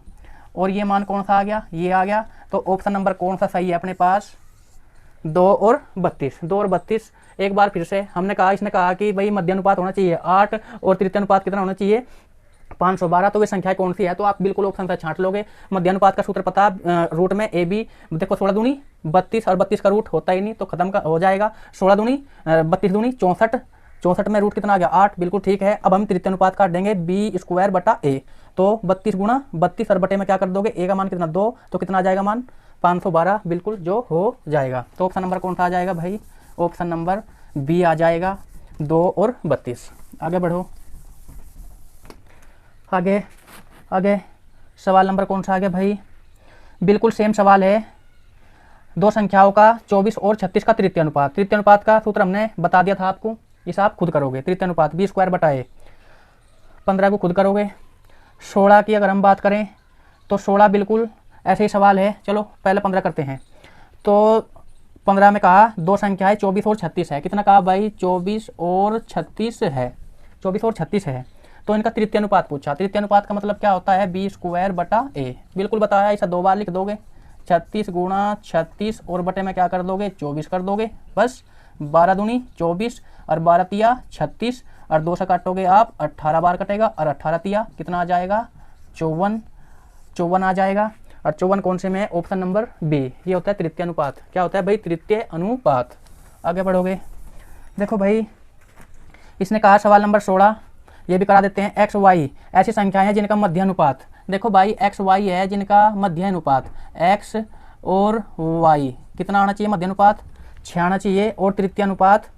और ये मान कौन सा आ गया ये आ गया। तो ऑप्शन नंबर कौन सा सही है अपने पास 2 और 32, 2 और 32। एक बार फिर से हमने कहा, इसने कहा कि भाई मध्य अनुपात होना चाहिए 8 और तृतीय अनुपात कितना होना चाहिए 512। तो वे संख्या कौन सी है, तो आप बिल्कुल ऑप्शन से छांट लोगे। मध्य अनुपात का सूत्र पता, रूट में ए बी, देखो 16 दूनी 32 और 32 का रूट होता ही नहीं तो खत्म का हो जाएगा। 16 दूनी 32 दूनी 64, 64 में रूट कितना आ गया 8, बिल्कुल ठीक है। अब हम तृतीय अनुपात काट देंगे बी स्क्वायर बटा ए। तो 32 गुणा 32 और बटे में क्या कर दोगे ए का मान कितना 2, तो कितना आ जाएगा मान 512, बिल्कुल जो हो जाएगा। तो ऑप्शन नंबर कौन सा आ जाएगा भाई, ऑप्शन नंबर बी आ जाएगा 2 और 32। आगे बढ़ो, आगे आगे सवाल नंबर कौन सा आ गया भाई, बिल्कुल सेम सवाल है। दो संख्याओं का 24 और 36 का तृतीय अनुपात। तृतीय अनुपात का सूत्र हमने बता दिया था आपको, इसे आप खुद करोगे। तृतीय अनुपात बी स्क्वायर बटा ए, 15 को खुद करोगे। 16 की अगर हम बात करें तो 16 बिल्कुल ऐसे ही सवाल है। चलो पहले 15 करते हैं। तो 15 में कहा दो संख्याएं 24 और 36 है। कितना कहा भाई 24 और 36 है, 24 और 36 है। तो इनका तृतीय अनुपात पूछा। तृतीय अनुपात का मतलब क्या होता है बी स्क्वायर बटा ए, बिल्कुल बताया। इसे 2 बार लिख दोगे, 36 गुणा 36 और बटे में क्या कर दोगे 24 कर दोगे, बस 12 दूनी 24 और 12 तिया 36 और 2 से काटोगे आप 18 बार कटेगा और 18 तिया कितना आ जाएगा 54 आ जाएगा। और 54 कौन से में है, ऑप्शन नंबर बी, ये होता है तृतीय अनुपात। क्या होता है भाई तृतीय अनुपात। आगे बढ़ोगे, देखो भाई इसने कहा सवाल नंबर 16, ये भी करा देते हैं। एक्स वाई ऐसी संख्याएं हैं जिनका मध्य अनुपात, देखो भाई एक्स वाई है जिनका मध्य अनुपात, एक्स और वाई कितना आना चाहिए मध्य अनुपात 6 आना चाहिए, और तृतीय अनुपात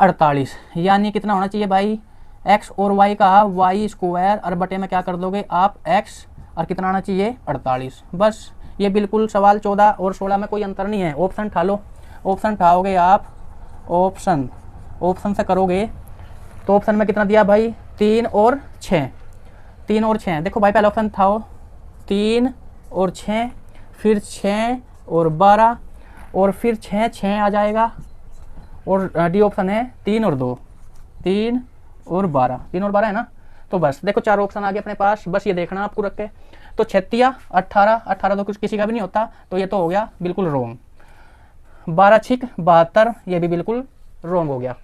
48, यानी कितना होना चाहिए भाई एक्स और वाई का वाई स्क्वायर और बटे में क्या कर दोगे आप एक्स, और कितना आना चाहिए 48। बस ये बिल्कुल सवाल 14 और 16 में कोई अंतर नहीं है। ऑप्शन उठा लो, ऑप्शन उठाओगे आप, ऑप्शन से करोगे तो ऑप्शन में कितना दिया भाई 3 और 6, 3 और 6। देखो भाई पहला ऑप्शन उठाओ 3 और 6, फिर 6 और 12, और फिर 6 6 आ जाएगा, और डी ऑप्शन है 3 और 2, 3 और 12, 3 और 12 है ना। तो बस देखो 4 ऑप्शन आ गए अपने पास, बस ये देखना आपको रख के। तो 36 18, 18 तो कुछ किसी का भी नहीं होता, तो ये तो हो गया बिल्कुल रोंग। 12 छिक 72, ये भी बिल्कुल रोंग हो गया।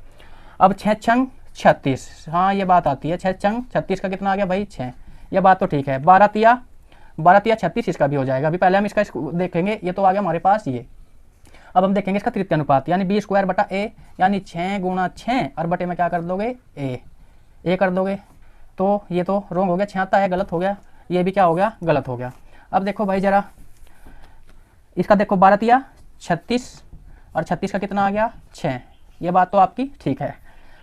अब 6 छंग 36, हाँ ये बात आती है, 6 छंग 36 का कितना आ गया भाई 6, ये बात तो ठीक है। 12 तिया 36, इसका भी हो जाएगा। अभी पहले हम इसका देखेंगे, ये तो आ गया हमारे पास ये। अब हम देखेंगे इसका तृतीय अनुपात, यानी बी स्क्वायर बटा ए, यानी 6 गुणा 6 और बटे में क्या कर दोगे ए कर दोगे। तो ये तो रोंग हो गया, 6 आता है गलत हो गया, ये भी क्या हो गया गलत हो गया। अब देखो भाई जरा इसका देखो 12 तिया 36 और 36 का कितना आ गया 6, ये बात तो आपकी ठीक है।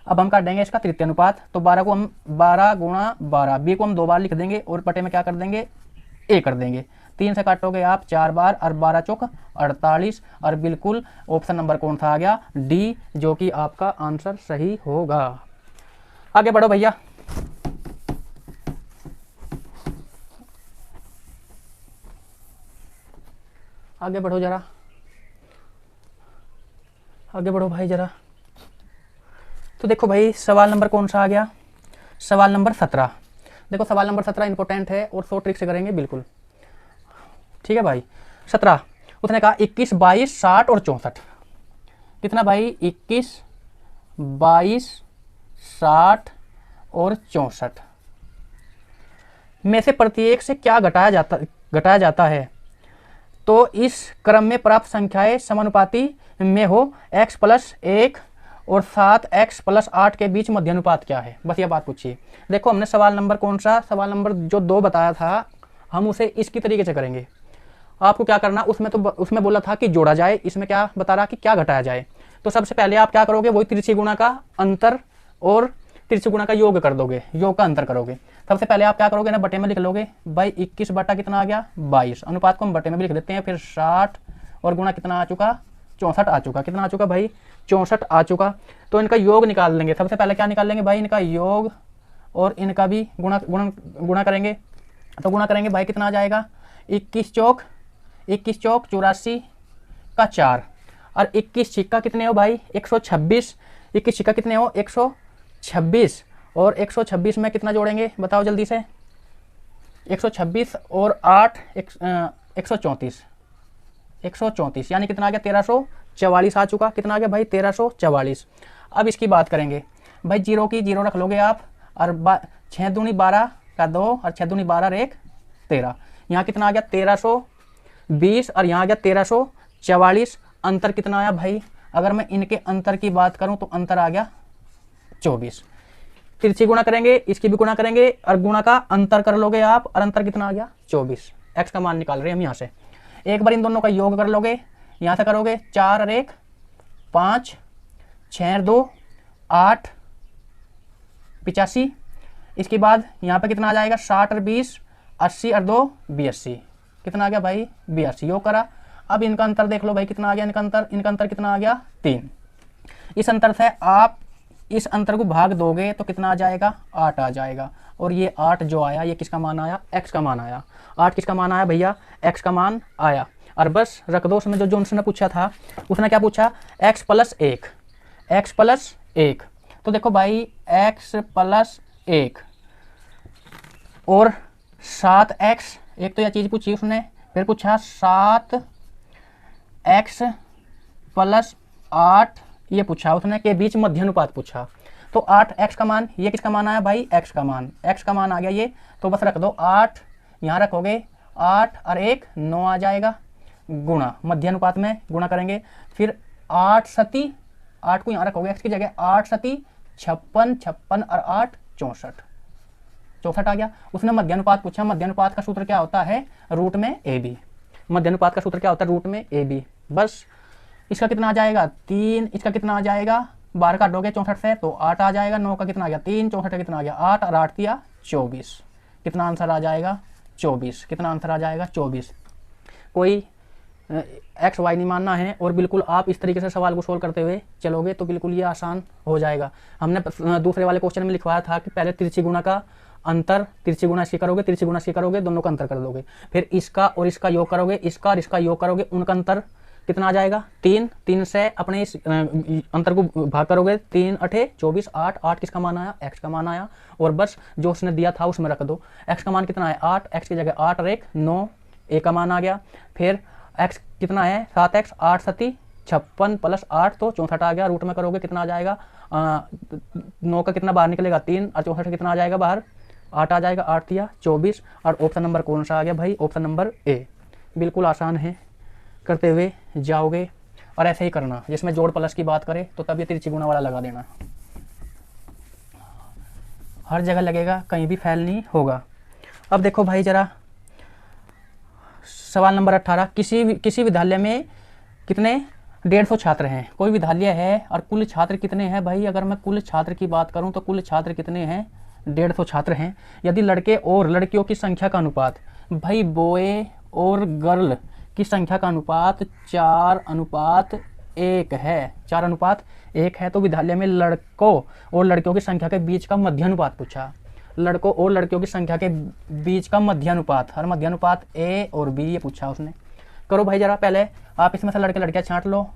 अब हम कर देंगे इसका तृतीय अनुपात, तो 12 को हम 12 गुणा 12, बी को हम 2 बार लिख देंगे और बटे में क्या कर देंगे ए कर देंगे। 3 से काटोगे आप 4 बार और 12 चौक 48, और बिल्कुल ऑप्शन नंबर कौन सा आ गया डी, जो कि आपका आंसर सही होगा। आगे बढ़ो भैया, आगे बढ़ो जरा, आगे बढ़ो भाई जरा। तो देखो भाई सवाल नंबर कौन सा आ गया, सवाल नंबर 17। देखो सवाल नंबर 17 इंपॉर्टेंट है और 100 ट्रिक से करेंगे बिल्कुल, ठीक है भाई। 17 उसने कहा 21 22 60 और 64, कितना भाई 21 22 60 और 64 में से प्रत्येक से क्या घटाया जाता है तो इस क्रम में प्राप्त संख्याएं समानुपाती में हो। x प्लस 1 और 7x प्लस 8 के बीच मध्य अनुपात क्या है, बस ये बात पूछिए। देखो हमने सवाल नंबर कौन सा, सवाल नंबर जो 2 बताया था, हम उसे इसकी तरीके से करेंगे। आपको क्या करना, उसमें बोला था कि जोड़ा जाए, इसमें क्या बता रहा कि क्या घटाया जाए। तो सबसे पहले आप क्या करोगे, वही तिरछी गुणा का अंतर और तिरछी गुणा का योग कर दोगे, योग का अंतर करोगे। सबसे पहले आप क्या करोगे ना, बटे में लिख लोगे भाई 21 बटा कितना आ गया 22, अनुपात को हम बटे में भी लिख देते हैं, फिर 60 और गुणा कितना आ चुका 64 आ चुका, कितना आ चुका भाई 64 आ चुका। तो इनका योग निकाल लेंगे, सबसे पहले क्या निकाल लेंगे भाई इनका योग, और इनका भी गुणा करेंगे। तो गुणा करेंगे भाई कितना आ जाएगा 21 चौक 84 का 4, और 21 छिक्का कितने हो भाई 126, 21 छिक्का कितने हो 126, और 126 में कितना जोड़ेंगे बताओ जल्दी से, 126 और 8 134, 134 यानी कितना आ गया 1344 आ चुका, कितना आ गया भाई 1344। अब इसकी बात करेंगे भाई, जीरो की जीरो रख लोगे आप, और 6 दूनी 12 का 2 और 6 दूनी 12 और 1 13, यहाँ कितना आ गया 1320 और यहाँ आ गया 1344। अंतर कितना आया भाई, अगर मैं इनके अंतर की बात करूं तो अंतर आ गया 24। तिरछी गुणा करेंगे, इसकी भी गुणा करेंगे और गुणा का अंतर कर लोगे आप, और अंतर कितना आ गया 24। एक्स का मान निकाल रहे हैं हम यहाँ से। एक बार इन दोनों का योग कर लोगे, यहाँ से करोगे 4 और 1 5, 6 और 2 8 85। इसके बाद यहाँ पे कितना आ जाएगा 60 और 20 80 और 2 82, कितना आ गया भाई 82, योग करा। अब इनका अंतर देख लो भाई कितना आ गया इनका अंतर कितना आ गया 3। इस अंतर से आप इस अंतर को भाग दोगे तो कितना आ जाएगा 8 आ जाएगा, और ये 8 जो आया ये किसका मान आया x का मान आया। 8 किसका मान आया भैया x का मान आया, और बस रख दो। उसमें जो उसने पूछा था, उसने क्या पूछा x प्लस 1, तो देखो भाई x प्लस 1 और 7x, एक तो यह चीज़ पूछी उसने, फिर पूछा 7x प्लस 8 ये पूछा उसने के बीच मध्य अनुपात पूछा। तो 8x का मान, ये किसका मान आया भाई x का मान आ गया ये, तो बस रख दो 8, यहाँ रखोगे 8 और 1 9 आ जाएगा, गुणा मध्य अनुपात में गुणा करेंगे, फिर 8 सती 8 को यहाँ रखोगे x की जगह, 8 सती 56 और 8 64 आ गया। उसने मध्य अनुपात पूछा, मध्य अनुपात का सूत्र क्या होता है रूट में AB, मध्य अनुपात का सूत्र क्या होता है रूट में AB। बस इसका कितना आ जाएगा 3, इसका कितना आ जाएगा 12 काटोगे 64 से तो 8 आ जाएगा। 9 का कितना आ गया 3, 64 का कितना आ गया 8 और 8 दिया 24। कितना आंसर आ जाएगा 24। कितना आंसर आ जाएगा 24। कोई एक्स वाई नहीं मानना है और बिल्कुल आप इस तरीके से सवाल को सोल्व करते हुए चलोगे तो बिल्कुल ये आसान हो जाएगा। हमने दूसरे वाले क्वेश्चन में लिखवाया था कि पहले तिरछी गुणा का अंतर, तिरछी गुणा इसकी करोगे, तिरछी गुणा इसकी करोगे, दोनों का अंतर कर दोगे, फिर इसका और इसका योग करोगे, इसका और इसका योग करोगे, उनका अंतर कितना आ जाएगा 3। 3 से अपने इस अंतर को भाग करोगे, 3 8 24, 8 8 किसका मान आया एक्स का मान आया, और बस जो उसने दिया था उसमें रख दो। एक्स का मान कितना है 8, एक्स की जगह 8 और 1 9, ए का मान आ गया। फिर एक्स कितना है 7x, 8 7 56 प्लस 8 तो 64 आ गया। रूट में करोगे कितना आ जाएगा 9 का कितना बाहर निकलेगा 3 और 64 कितना आ जाएगा बाहर 8 आ जाएगा। 8 दिया 24 और ऑप्शन नंबर कौन सा आ गया भाई ऑप्शन नंबर ए। बिल्कुल आसान है, करते हुए जाओगे और ऐसे ही करना। जिसमें जोड़ प्लस की बात करें तो तब ये तिरछी गुणा वाला लगा देना, हर जगह लगेगा, कहीं भी फेल नहीं होगा। अब देखो भाई जरा सवाल नंबर 18, किसी विद्यालय में कितने 150 छात्र हैं। कोई विद्यालय है और कुल छात्र कितने हैं भाई। अगर मैं कुल छात्र की बात करूं तो कुल छात्र कितने हैं 150 छात्र हैं। यदि लड़के और लड़कियों की संख्या का अनुपात भाई बॉय और गर्ल की संख्या का अनुपात 4:1 है, 4:1 है, तो विद्यालय में लड़कों और लड़कियों की संख्या के बीच का मध्यानुपात पूछा। लड़कों और लड़कियों की संख्या के बीच का मध्यानुपात, हर मध्यानुपात ए और बी ये पूछा उसने। करो भाई जरा पहले आप इसमें से लड़के लड़कियां छांट लो।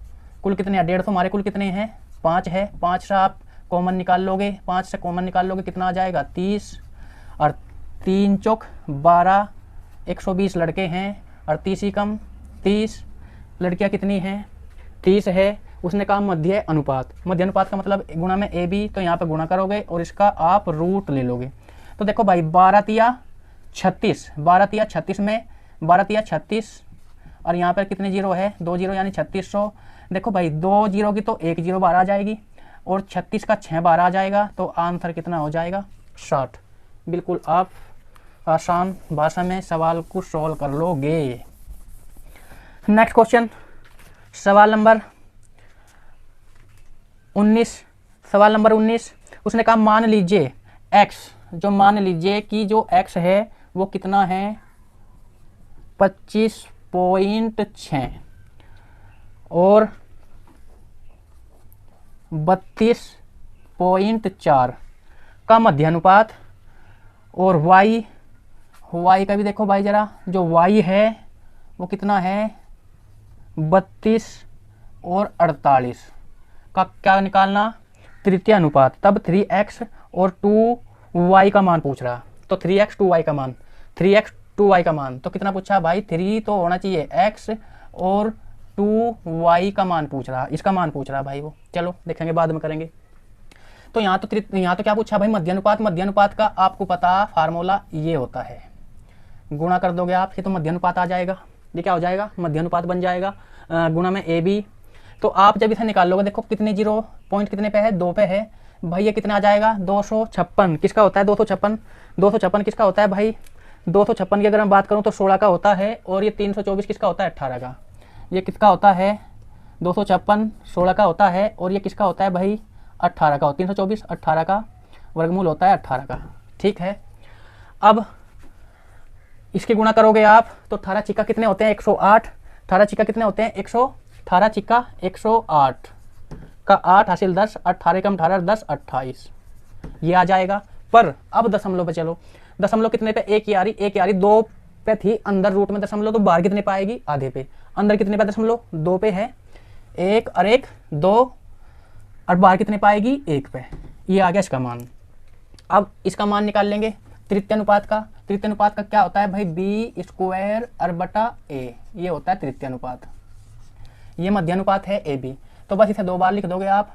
कुल कितने हैं 150, हमारे कुल कितने हैं 5 है। 5 से आप कॉमन निकाल लोगे, 5 से कॉमन निकाल लोगे कितना आ जाएगा 30 और 3 चौक 12, 120 लड़के हैं और 30 ही कम 30 लड़कियां कितनी हैं 30 है। उसने कहा मध्य अनुपात, मध्य अनुपात का मतलब गुणा में ए बी, तो यहाँ पे गुणा करोगे और इसका आप रूट ले लोगे। तो देखो भाई 12 तिया 36, 12 तिया 36 में 12 तिया 36 और यहाँ पर कितने जीरो है 2 जीरो यानी 3600। देखो भाई 2 जीरो की तो 1 जीरो बार आ जाएगी और 36 का 6 बार आ जाएगा, तो आंसर कितना हो जाएगा 60। बिल्कुल आप आसान भाषा में सवाल को सॉल्व कर लोगे। नेक्स्ट क्वेश्चन सवाल नंबर 19। सवाल नंबर 19 उसने कहा मान लीजिए x, जो मान लीजिए कि जो x है वो कितना है 25.6 और 32.4 का मध्यानुपात, और y का भी देखो भाई जरा, जो y है वो कितना है 32 और 48 का क्या निकालना तृतीय अनुपात। तब 3x और 2y का मान पूछ रहा, तो 3x 2y का मान, 3x 2y का मान तो कितना पूछा भाई 3 तो होना चाहिए x और 2y का मान पूछ रहा, इसका मान पूछ रहा भाई वो। चलो देखेंगे बाद में करेंगे। तो यहाँ तो क्या पूछा भाई मध्यानुपात। मध्यानुपात का आपको पता फार्मूला ये होता है, गुणा कर दोगे आप ये तो मध्यानुपात आ जाएगा, ये क्या हो जाएगा मध्यानुपात बन जाएगा गुणा में ए बी। तो आप जब इसे निकाल लोगे देखो कितने जीरो पॉइंट कितने पे है 2 पे है भाई, ये कितना आ जाएगा 256 किसका होता है 256 किसका होता है भाई 256 की अगर मैं बात करूं तो 16 का होता है, और ये 324 किसका होता है 18 का। ये किसका होता है 256 16 का होता है, और ये किसका होता है भाई 18 का। 324 18 का वर्गमूल होता है 18 का, ठीक है। अब इसकी गुणा करोगे आप तो 18 चिक्का कितने होते हैं 108, 18 चिक्का कितने होते हैं 18 चिक्का 108 का 8 हासिल 10, 18 कम 18 10 28 ये आ जाएगा। पर अब दशमलव पे चलो, दशमलव कितने पे एक ही आ रही 2 पे थी अंदर रूट में दशमलव, तो बाहर कितने पे आएगी आधे पे। अंदर कितने पे दशमलव 2 पे है, 1 और 1 2 और बाहर कितने पाएगी 1 पे। ये आ गया इसका मान। अब इसका मान निकाल लेंगे तृतीय अनुपात का। तृतीय अनुपात का क्या होता है भाई बी स्क्वायर और बटा ए, ये होता है तृतीय अनुपात। ये मध्यानुपात है ए बी, तो बस इसे 2 बार लिख दोगे आप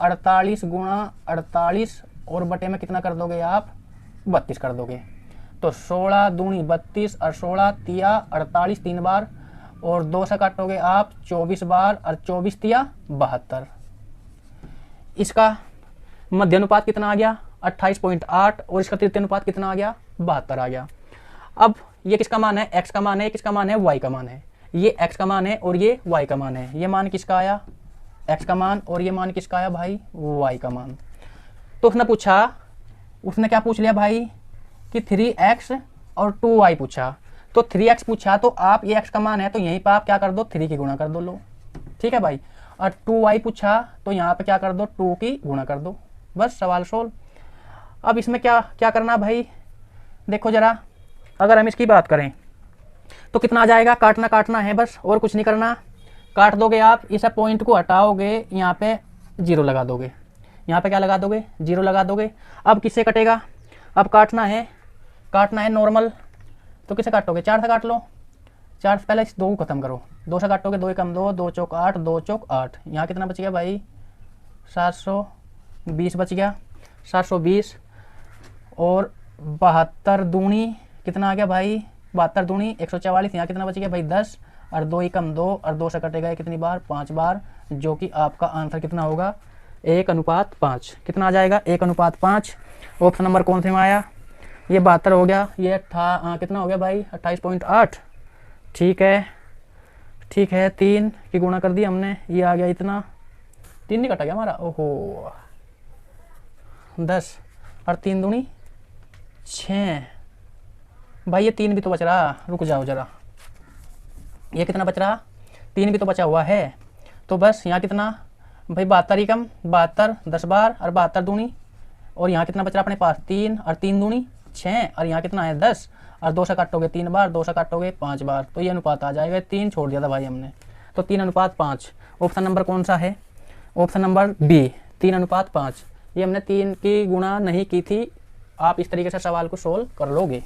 48 गुणा 48 और बटे में कितना कर दोगे आप 32 कर दोगे, तो 16 दूनी 32 और 16 तिया 48 3 बार, और 2 से काटोगे आप 24 बार और 24 तिया 72। इसका मध्यानुपात कितना आ गया 28.8 और इसका तृतीय अनुपात कितना आ गया 72 आ गया। अब ये किसका मान है x का मान है, किसका मान है y का मान है। ये x का मान है और ये y का मान है। ये मान किसका आया x का मान और ये मान किसका है भाई, y का मान। तो उसने पूछा, उसने क्या पूछ लिया भाई कि 3x और 2y पूछा। तो 3x पूछा तो आप ये x का मान है तो यहीं पर आप क्या कर दो, 3 की गुणा कर दो, लो ठीक है भाई। और 2y पूछा तो यहाँ पे क्या कर दो, 2 की गुणा कर दो, बस सवाल सोल्व। अब इसमें क्या क्या करना भाई, देखो जरा, अगर हम इसकी बात करें तो कितना आ जाएगा, काटना काटना है बस, और कुछ नहीं करना। काट दोगे आप, इस पॉइंट को हटाओगे, यहाँ पे 0 लगा दोगे, यहाँ पे क्या लगा दोगे, 0 लगा दोगे। अब किससे कटेगा, अब काटना है नॉर्मल, तो किसे काटोगे, 4 से काट लो। 4 से पहले इस 2 को खत्म करो, 2 से काटोगे, 2 कम 2, 2 चौक 8, 2 चौक 8, यहाँ कितना बच गया भाई, 720 बच गया, 720। और 72 दूनी कितना आ गया भाई, 72 दूनी 144, यहाँ कितना बच गया भाई 10, और 2 कम 2, और 2 से कटेगा ये कितनी बार, 5 बार, जो कि आपका आंसर कितना होगा, 1:5। कितना आ जाएगा, 1:5। ऑप्शन नंबर कौन से में आया, ये 72 हो गया, ये था कितना हो गया भाई, 28.8। ठीक है 3 की गुणा कर दी हमने, ये आ गया इतना, 3 नहीं कटा गया हमारा, ओहो 10, और 3 दूनी 6 भाई, ये 3 भी तो बच रहा, रुक जाओ जरा, ये कितना बच रहा, 3 भी तो बचा हुआ है। तो बस यहाँ कितना भाई, 72 ही कम 72, 10 बार, और 72 दूनी, और यहाँ कितना बच रहा अपने पास 3, और 3 दूनी 6, और यहाँ कितना है 10, और 2 से काटोगे 3 बार, 2 से काटोगे 5 बार, तो ये अनुपात आ जाएगा, 3 छोड़ दिया था भाई हमने, तो 3:5। ऑप्शन नंबर कौन सा है, ऑप्शन नंबर बी, 3:5। ये हमने 3 की गुणा नहीं की थी, आप इस तरीके से सवाल को सोल्व कर लोगे।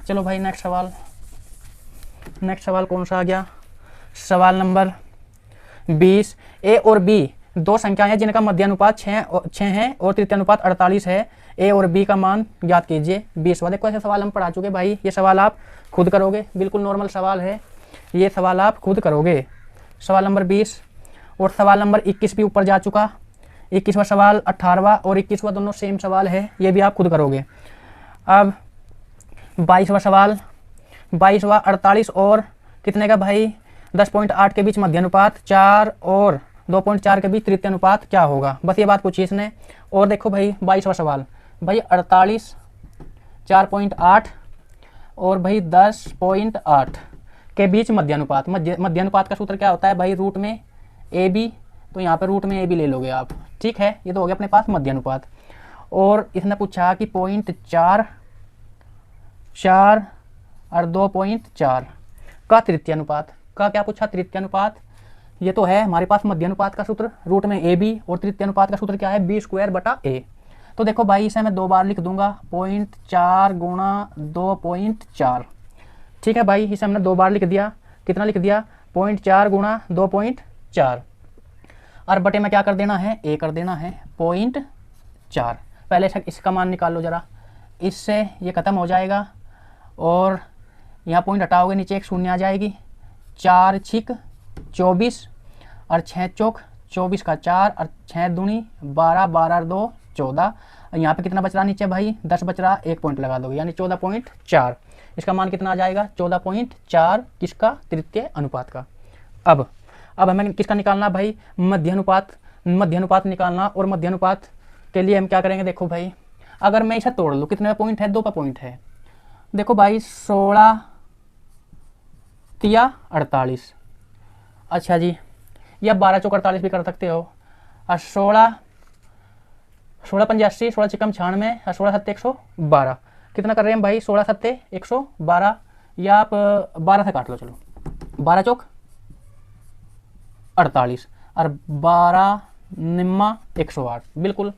चलो भाई नेक्स्ट सवाल कौन सा आ गया, सवाल नंबर 20। ए और बी दो संख्याएं हैं जिनका मध्यानुपात 6 है और तृतीयानुपात 48 है। ए और बी का मान ज्ञात कीजिए। 20वां, देखो ऐसे सवाल हम पढ़ा चुके भाई, ये सवाल आप खुद करोगे, बिल्कुल नॉर्मल सवाल है, ये सवाल आप खुद करोगे। सवाल नंबर 20 और सवाल नंबर 21 भी ऊपर जा चुका। 21वां सवाल, 18वां और 21वां दोनों सेम सवाल है, ये भी आप खुद करोगे। अब 22वां सवाल, 22वां 48 और कितने का भाई, 10.8 के बीच मध्यानुपात, 4 और 2.4 के बीच तृतीय अनुपात क्या होगा, बस ये बात पूछी इसने। और देखो भाई 22वां सवाल, भाई 48 4.8 और भाई 10.8 के बीच मध्यानुपात। मध्यानुपात का सूत्र क्या होता है भाई, रूट में ए बी, तो यहाँ पे रूट में ए बी ले लोगे आप, ठीक है। ये तो हो गया अपने पास मध्यानुपात। और इसने पूछा कि 0.4 और 2.4 का तृतीय अनुपात का क्या पूछा, तृतीय अनुपात। ये तो है हमारे पास मध्यानुपात का सूत्र, रूट में ए बी, और तृतीय अनुपात का सूत्र क्या है, b² a। तो देखो भाई इसे मैं 2 बार लिख दूंगा, 0.4 गुणा 2.4, ठीक है भाई, इसे हमने 2 बार लिख दिया। कितना लिख दिया, 0.4 गुणा 2.4, और बटे में क्या कर देना है, a कर देना है 0.4। पहले इसका मान निकाल लो जरा, इससे ये खत्म हो जाएगा, और यहाँ पॉइंट हटाओगे नीचे एक शून्य आ जाएगी। 4 छिक 24 और 6 चौक 24 का 4 और 6 दूनी 12, 12 और 2 14। यहाँ पे कितना बच रहा नीचे भाई, 10 बच रहा, 1 पॉइंट लगा दोगे, यानी 14.4। इसका मान कितना आ जाएगा, 14.4 किसका, तृतीय अनुपात का। अब हमें किसका निकालना भाई, मध्यानुपात निकालना। और मध्यानुपात के लिए हम क्या करेंगे, देखो भाई अगर मैं इसे तोड़ लूँ, कितने पॉइंट है, 2 का पॉइंट है। देखो भाई 16 तिया 48, अच्छा जी, या 12 चौक 48 भी कर सकते हो। और 16 85, 16 चिकम 96 और 16 सत्ते 112, कितना कर रहे हैं भाई, 16 सत्ते 112, या आप 12 से काट लो, चलो 12 चौक 48 और 12 निम्मा 108, बिल्कुल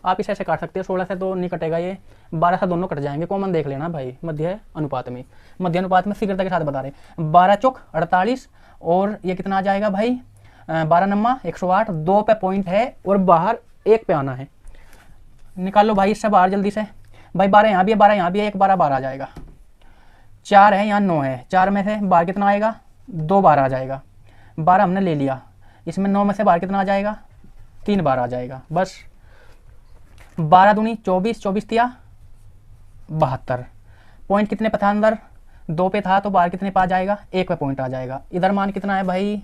आप इसे ऐसे काट सकते हो। 16 से तो नहीं कटेगा ये, 12 से दोनों कट जाएंगे, कॉमन देख लेना भाई, मध्य अनुपात में शीघ्रता के साथ बता रहे। 12 चौक 48 और ये कितना आ जाएगा भाई, 12 नम्मा 108, 2 पे पॉइंट है और बाहर 1 पे आना है। निकाल लो भाई इससे बाहर जल्दी से, भाई 12 यहाँ भी है, 12 यहाँ भी है, 1 12 बाहर आ जाएगा। 4 है यहाँ 9 है, 4 में से बाहर कितना आएगा, 2 बार आ जाएगा। 12 हमने ले लिया, इसमें 9 में से बाहर कितना आ जाएगा, 3 बार आ जाएगा। बस 12 दूनी 24, 24 तिया 72, पॉइंट कितने पे था अंदर, 2 पे था, तो बाहर कितने पे आ जाएगा, 1 पे पॉइंट आ जाएगा। इधर मान कितना है भाई,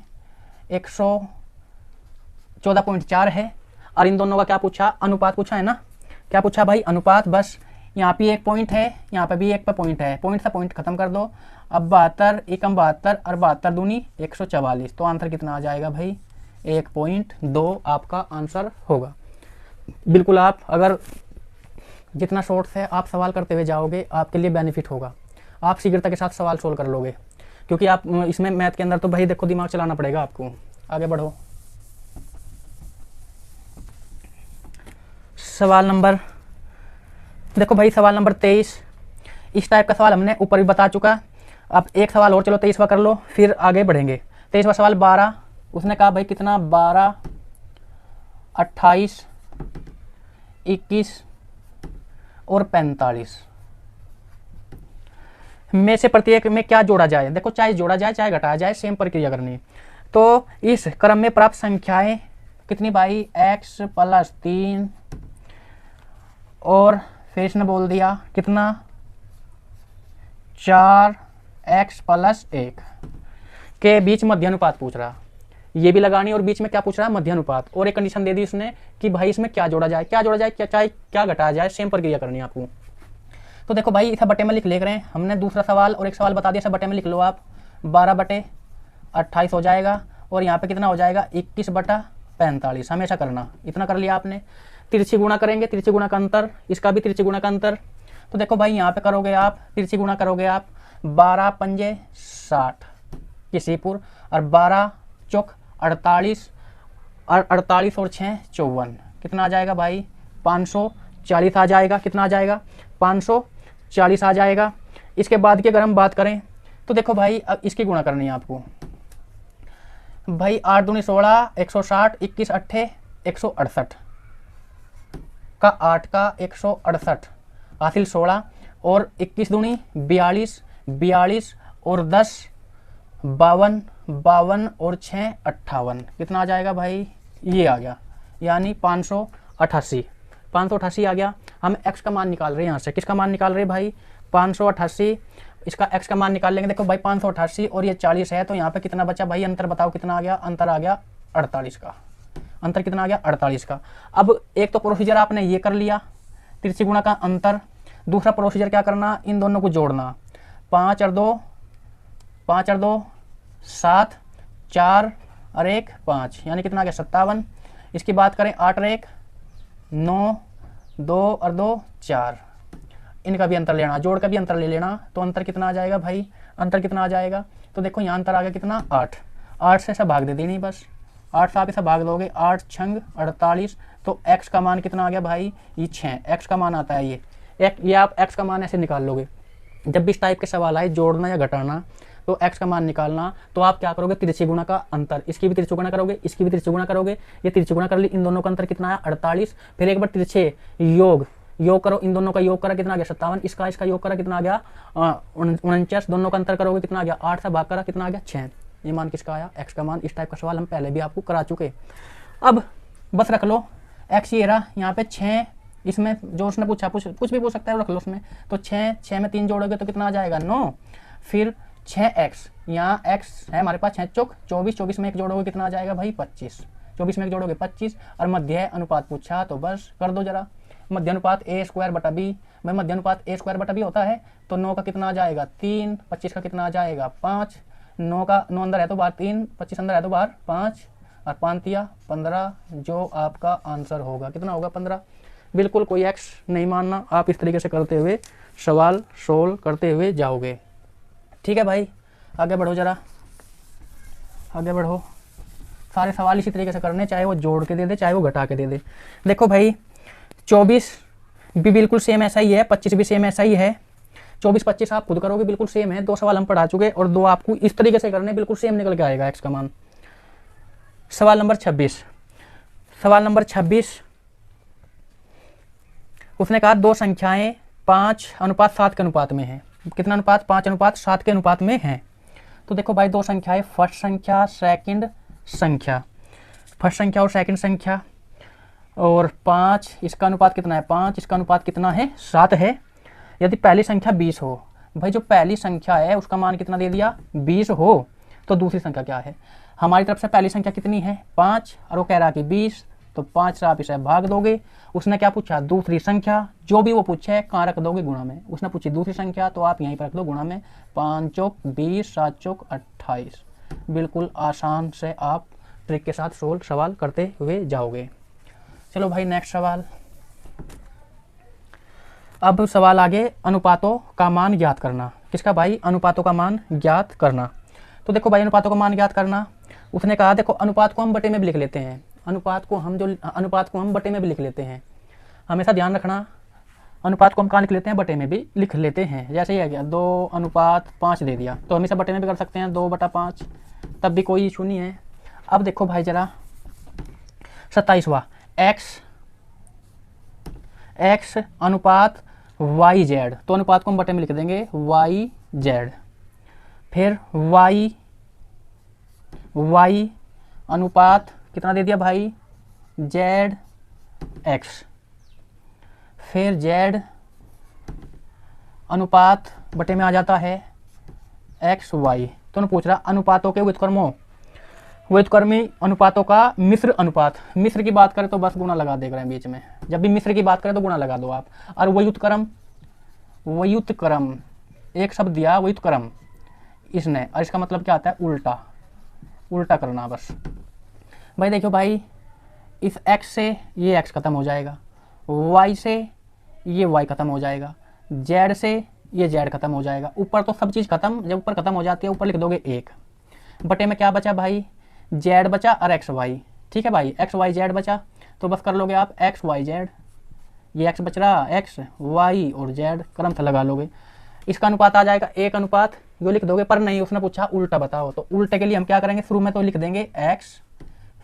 14.4 है। और इन दोनों का क्या पूछा, अनुपात पूछा है ना, क्या पूछा भाई, अनुपात। बस यहाँ पे एक पॉइंट है, यहाँ पे भी एक पे पॉइंट है, पॉइंट से पॉइंट खत्म कर दो। अब 72 एकम 72 और 72 दूनी 144, तो आंसर कितना आ जाएगा भाई, 1.2 आपका आंसर होगा। बिल्कुल आप अगर जितना शॉर्ट से आप सवाल करते हुए जाओगे आपके लिए बेनिफिट होगा, आप शीघ्रता के साथ सवाल सोल्व कर लोगे, क्योंकि आप इसमें मैथ के अंदर तो भाई देखो दिमाग चलाना पड़ेगा आपको। आगे बढ़ो, सवाल नंबर देखो भाई, सवाल नंबर 23। इस टाइप का सवाल हमने ऊपर भी बता चुका। अब एक सवाल और चलो 23वां कर लो, फिर आगे बढ़ेंगे। 23वां सवाल 12, उसने कहा भाई कितना, 12, 28, 21 और 45 में से प्रत्येक में क्या जोड़ा जाए। देखो चाहे जोड़ा जाए चाहे घटाया जाए, सेम प्रक्रिया करनी। तो इस क्रम में प्राप्त संख्याएं कितनी भाई, x + 3 और फिर इसने बोल दिया कितना, 4x + 1 के बीच मध्य अनुपात पूछ रहा। ये भी लगानी और बीच में क्या पूछ रहा है, मध्य अनुपात। और एक कंडीशन दे दी उसने कि भाई इसमें क्या जोड़ा जाए, क्या जोड़ा जाए, क्या चाहे क्या घटाया जाए, सेम प्रक्रिया करनी है आपको। तो देखो भाई इसे बटे में लिख रहे हैं हमने, दूसरा सवाल और एक सवाल बता दिया, सब बटे में लिख लो आप। 12/28 हो जाएगा और यहाँ पे कितना हो जाएगा, 21/45। हमेशा करना, इतना कर लिया आपने। तिरछी गुणा करेंगे, तिरछी गुणा का अंतर, इसका भी तिरछी गुणा का अंतर। तो देखो भाई यहाँ पे करोगे आप, तिरछी गुणा करोगे आप, 12 पंजे 60 किसीपुर और 12 चौक 48 और 48 और 6 54, कितना आ जाएगा भाई, 540 आ जाएगा। कितना आ जाएगा, 540 आ जाएगा। इसके बाद की अगर हम बात करें तो देखो भाई अब इसकी गुणा करनी है आपको भाई, 8 दूनी 16, 160, 21 अट्ठे 168 का 8 का 168 हासिल 16 और 21 दूनी 42, 42 और 10 52, 52 और 6 58, कितना आ जाएगा भाई, ये आ गया, यानी 588 आ गया। हम x का मान निकाल रहे हैं यहाँ से, किसका मान निकाल रहे हैं भाई, 588, इसका x का मान निकाल लेंगे। देखो भाई 588 और ये 40 है, तो यहाँ पे कितना बचा भाई, अंतर बताओ कितना आ गया, अंतर आ गया 48 का। अंतर कितना आ गया, 48 का। अब एक तो प्रोसीजर आपने ये कर लिया, तिरछी गुणा का अंतर। दूसरा प्रोसीजर क्या करना, इन दोनों को जोड़ना, 5 और 2 7, 4 और 1 5, यानी कितना आ गया 57। इसकी बात करें 8 और 1 9, 2 और 2 4, इनका भी अंतर लेना, जोड़ का भी अंतर ले लेना। तो अंतर कितना आ जाएगा भाई, अंतर कितना आ जाएगा, तो देखो यहाँ अंतर आ गया कितना, 8 से ऐसा भाग दे देनी बस, 8 से आप इसे भाग दोगे, 8 छंग 48। तो x का मान कितना आ गया भाई, ये 6 x का मान आता है। ये आप x का मान ऐसे निकाल लोगे। जब भी इस टाइप के सवाल आए जोड़ना या घटाना, तो x का मान निकालना, तो आप क्या करोगे, तिरछी गुणा का अंतर, इसकी भी तिरछी गुणा करोगे, इसकी भी तिरछी गुणा करोगे, ये तिरछी गुणा कर ली, इन दोनों का अंतर कितना आया 48। फिर एक बार तिरछे योग करो, इन दोनों का योग करा कितना आ गया 57, इसका योग करा कितना आ गया 49, दोनों का अंतर करोगे कितना आ गया 8 से भाग करा कितना आ गया 6। ये मान किसका आया, x का मान। इस टाइप का सवाल हम पहले भी आपको करा चुके। अब बस रख लो x ये रहा, यहाँ पे 6, इसमें जो उसने पूछा कुछ भी पूछ सकता है, रख लो उसमें। तो 6 में 3 जोड़ोगे तो कितना आ जाएगा 9, फिर 6x, यहाँ x है हमारे पास 6 चौक 24, 24 में 1 जोड़ोगे कितना आ जाएगा भाई 25, 24 में 1 जोड़ोगे 25। और मध्य अनुपात पूछा तो बस कर दो जरा, मध्य अनुपात a²/b, भाई मध्य अनुपात a²/b होता है। तो 9 का कितना आ जाएगा 3, 25 का कितना आ जाएगा 5, 9 अंदर है तो बाहर 3, 25 अंदर है तो बाहर 5 और 5 या 15, जो आपका आंसर होगा कितना होगा 15। बिल्कुल कोई एक्स नहीं मानना, आप इस तरीके से करते हुए सवाल सोल्व करते हुए जाओगे। ठीक है भाई, आगे बढ़ो जरा, आगे बढ़ो। सारे सवाल इसी तरीके से करने, चाहे वो जोड़ के दे दे चाहे वो घटा के दे दे। देखो भाई 24 भी बिल्कुल सेम ऐसा ही है, 25 भी सेम ऐसा ही है। 24-25 आप खुद करोगे बिल्कुल सेम है, 2 सवाल हम पढ़ा चुके और 2 आपको इस तरीके से करने, बिल्कुल सेम निकल के आएगा एक्स का मान। सवाल नंबर 26, सवाल नंबर 26 उसने कहा 2 संख्याएं 5:7 के अनुपात में है। कितना अनुपात, 5:7 के अनुपात में है। तो देखो भाई 2 संख्याएं, फर्स्ट संख्या सेकंड संख्या, फर्स्ट संख्या और सेकंड संख्या, और 5 इसका अनुपात कितना है 5, इसका अनुपात कितना है 7 है। यदि पहली संख्या 20 हो, भाई जो पहली संख्या है उसका मान कितना दे दिया 20 हो, तो दूसरी संख्या क्या है। हमारी तरफ से पहली संख्या कितनी है 5 और वो कह रहा कि 20, तो 5 से आप इसे भाग दोगे। उसने क्या पूछा दूसरी संख्या, जो भी वो पूछे कहाँ रख दोगे गुणा में। उसने पूछी दूसरी संख्या तो आप यहीं पर रख दो गुणा में। 5 चौक 20, 7 चौक 28। बिल्कुल आसान से आप ट्रिक के साथ सवाल करते हुए जाओगे। चलो भाई नेक्स्ट सवाल। अब सवाल आगे अनुपातों का मान ज्ञात करना। किसका भाई अनुपातों का मान ज्ञात करना। तो देखो भाई अनुपातों का मान ज्ञात करना, उसने कहा देखो अनुपात को हम बटे में भी लिख लेते हैं। अनुपात को हम बटे में भी लिख लेते हैं। हमेशा ध्यान रखना अनुपात को हम कहाँ लिख लेते हैं बटे में भी लिख लेते हैं। जैसे ही आ गया 2:5 दे दिया तो हमेशा बटे में भी कर सकते हैं 2/5, तब भी कोई इशू नहीं है। अब देखो भाई जरा 27वां x अनुपात YZ, तो अनुपात को हम बटे में लिख देंगे YZ। फिर y अनुपात कितना दे दिया भाई ZX। फिर Z अनुपात बटे में आ जाता है XY। तो उन्होंने पूछ रहा अनुपातों के व्युत्क्रमी अनुपातों का मिश्र अनुपात। मिश्र की बात करें तो बस गुणा लगा देख रहे हैं बीच में, जब भी मिश्र की बात करें तो गुणा लगा दो आप। और व्युत्क्रम एक शब्द दिया व्युत्क्रम इसने, और इसका मतलब क्या आता है उल्टा करना बस। भाई देखो भाई इस x से ये x खत्म हो जाएगा, y से ये y खत्म हो जाएगा, z से ये z खत्म हो जाएगा। ऊपर तो सब चीज़ खत्म, जब ऊपर खत्म हो जाती है ऊपर लिख दोगे 1। बटे में क्या बचा भाई z बचा और xy। ठीक है भाई xyz बचा, तो बस कर लोगे आप xyz। ये x बच रहा x y और z क्रम से लगा लोगे। इसका अनुपात आ जाएगा 1 अनुपात, जो लिख दोगे। पर नहीं उसने पूछा उल्टा बताओ, तो उल्टे के लिए हम क्या करेंगे शुरू में तो लिख देंगे x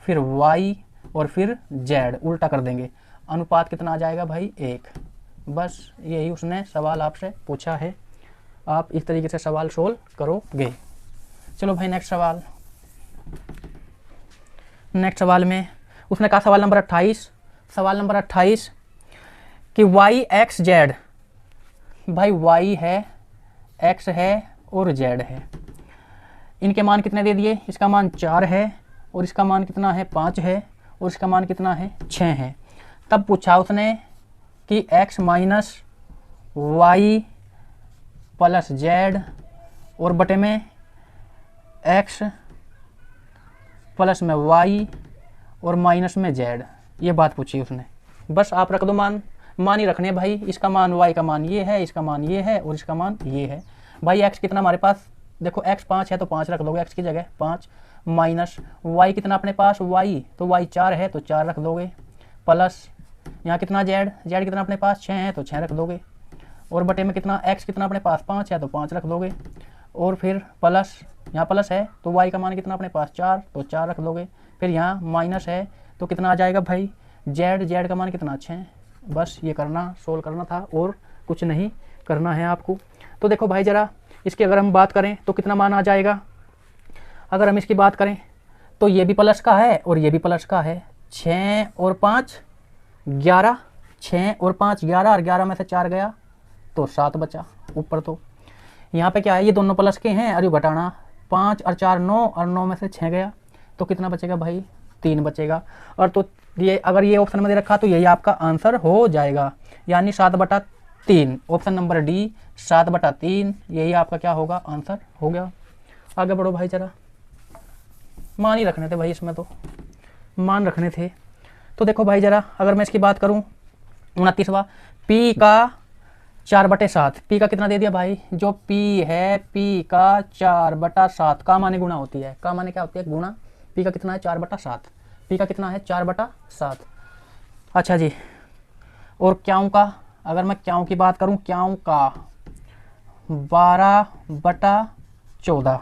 फिर y और फिर z, उल्टा कर देंगे। अनुपात कितना आ जाएगा भाई 1। बस यही उसने सवाल आपसे पूछा है, आप इस तरीके से सवाल सोल्व करोगे। चलो भाई नेक्स्ट सवाल में उसने कहा सवाल नंबर 28 कि y x z, भाई y है x है और z है, इनके मान कितने दे दिए। इसका मान 4 है और इसका मान कितना है 5 है और इसका मान कितना है 6 है। तब पूछा उसने कि x minus y plus z और बटे में x प्लस में y और माइनस में z, ये बात पूछी उसने। बस आप रख दो मान ही रखने भाई। इसका मान y का मान ये है, इसका मान ये है और इसका मान ये है। भाई x कितना हमारे पास देखो x 5 है तो 5 रख दोगे x की जगह 5, माइनस y कितना अपने पास y, तो y 4 है तो 4 रख दोगे, प्लस यहाँ कितना z कितना अपने पास 6 है तो 6 रख दोगे, और बटे में कितना x कितना अपने पास 5 है तो 5 रख दोगे, और फिर प्लस यहाँ प्लस है तो y का मान कितना अपने पास 4 तो 4 रख दोगे। फिर यहाँ माइनस है तो कितना आ जाएगा भाई z का मान कितना 6। बस ये करना सोल्व करना था और कुछ नहीं करना है आपको। तो देखो भाई ज़रा इसकी अगर हम बात करें तो कितना मान आ जाएगा। अगर हम इसकी बात करें तो ये भी प्लस का है और ये भी प्लस का है। 6 और 5 11, 6 और 5 11 और 11 में से 4 गया तो 7 बचा ऊपर। तो यहाँ पे क्या है ये दोनों प्लस के हैं और ये घटाना 5 और 4 9 और 9 में से 6 गया तो कितना बचेगा भाई 3 बचेगा। और तो ये अगर ये ऑप्शन में दे रखा तो यही आपका आंसर हो जाएगा, यानी 7/3 ऑप्शन नंबर डी 7/3 यही आपका क्या होगा आंसर हो गया। आगे बढ़ो भाई ज़रा, मान ही रखने थे भाई, इसमें तो मान रखने थे। तो देखो भाई ज़रा अगर मैं इसकी बात करूँ 29वां p का 4/7, p का कितना दे दिया भाई, जो p है p का 4/7 का माने गुणा होती है, का माने क्या होती है गुणा। p का कितना है 4/7, p का कितना है 4/7। अच्छा जी, और क्याऊ का अगर मैं क्याऊ की बात करूं क्याऊ का 12/14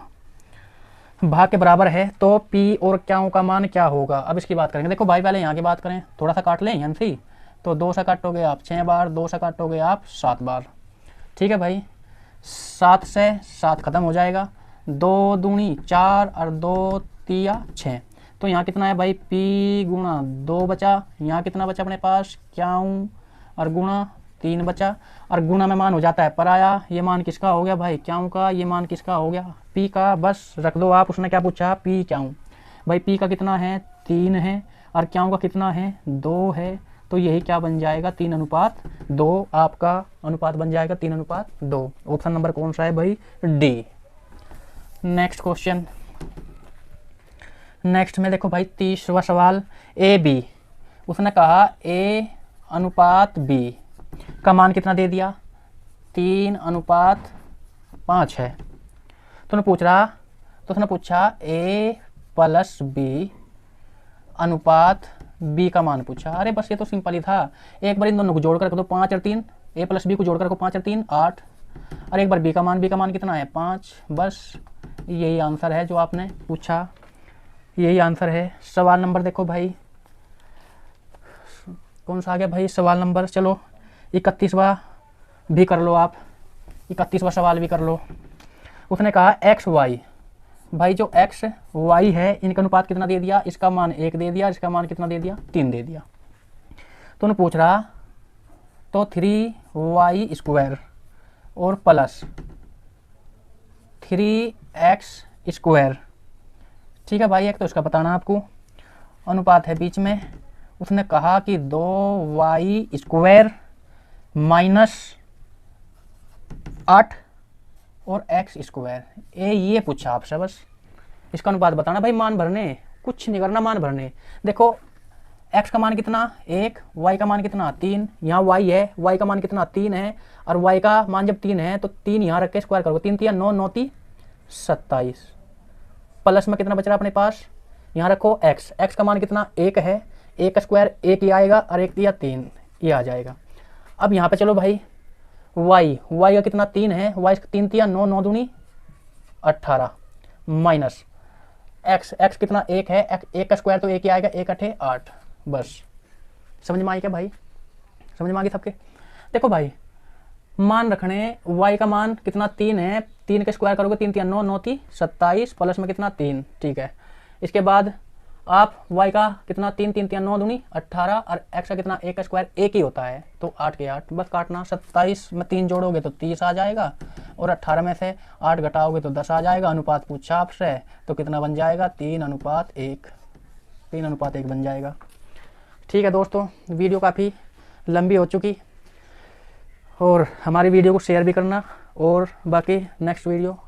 भाग के बराबर है, तो p और क्याऊ का मान क्या होगा। अब इसकी बात करेंगे। देखो भाई पहले यहाँ की बात करें, थोड़ा सा काट लें यहाँ से, तो 2 से काटोगे आप 6 बार, 2 से काटोगे आप 7 बार। ठीक है भाई, 7 से 7 खत्म हो जाएगा, 2 दूनी 4 और 2 तिया 6। तो यहाँ कितना है भाई p गुणा 2 बचा, यहाँ कितना बचा अपने पास क्याऊ और गुणा 3 बचा, और गुणा में मान हो जाता है पराया। ये मान किसका हो गया भाई क्याऊ का, ये मान किसका हो गया p का। बस रख दो आप, उसने क्या पूछा p क्याऊ। भाई पी का कितना है 3 है और क्यों का कितना है 2 है, तो यही क्या बन जाएगा 3:2, आपका अनुपात बन जाएगा 3:2। ऑप्शन नंबर कौन सा है भाई डी। नेक्स्ट क्वेश्चन, नेक्स्ट में देखो भाई 30वां सवाल, ए बी, उसने कहा A/B का मान कितना दे दिया 3:5 है। तो उसने पूछा A+B अनुपात B का मान पूछा। अरे बस ये तो सिंपल ही था, एक बार इन दोनों को जोड़ कर रख दो 5 और 3, A+B को जोड़ कर रखो 5 और 3 8, और एक बार B का मान कितना है 5, बस यही आंसर है जो आपने पूछा, यही आंसर है। सवाल नंबर देखो भाई कौन सा आ गया भाई, सवाल नंबर चलो 31वां भी कर लो आप, 31वां सवाल भी कर लो। उसने कहा XY, भाई जो XY है इनका अनुपात कितना दे दिया, इसका मान 1 दे दिया, इसका मान कितना दे दिया 3 दे दिया। तो उन्हें पूछ रहा तो 3y² और प्लस 3x², ठीक है भाई, एक तो इसका बताना आपको, अनुपात है बीच में। उसने कहा कि 2y² माइनस 8 और x², ये पूछा आपसे, बस इसका अनुपात बताना भाई, मान भरने, कुछ नहीं करना, मान भरने। देखो x का मान कितना 1, y का मान कितना 3, यहाँ y है, y का मान कितना 3 है, और y का मान जब 3 है तो 3 यहाँ रख के स्क्वायर करोगे, 3 3 9 9 3 27, प्लस में कितना बच रहा अपने पास, यहाँ रखो x का मान कितना 1 है, 1² 1 ही आएगा और 1 3 3 ये आ जाएगा। अब यहाँ पे चलो भाई y का कितना 3 है, y 3 3 9 9 दूनी 18 माइनस x कितना 1 है, 1 का स्क्वायर तो 1 ही आएगा, 1 8 8, बस समझ में आई क्या भाई, समझ में आ गई सबके। देखो भाई मान रखने, y का मान कितना 3 है, 3 के स्क्वायर करोगे 3 3 9 9 3 27, प्लस में कितना 3, ठीक है। इसके बाद आप y का कितना 3 3 3 9 दूनी 18 और x का कितना 1 का स्क्वायर 1 ही होता है तो 8 के 8, बस काटना, 27 में 3 जोड़ोगे तो 30 आ जाएगा और 18 में से 8 घटाओगे तो 10 आ जाएगा। अनुपात पूछा आपसे तो कितना बन जाएगा 3:1, 3:1 बन जाएगा। ठीक है दोस्तों, वीडियो काफ़ी लंबी हो चुकी, और हमारी वीडियो को शेयर भी करना, और बाकी नेक्स्ट वीडियो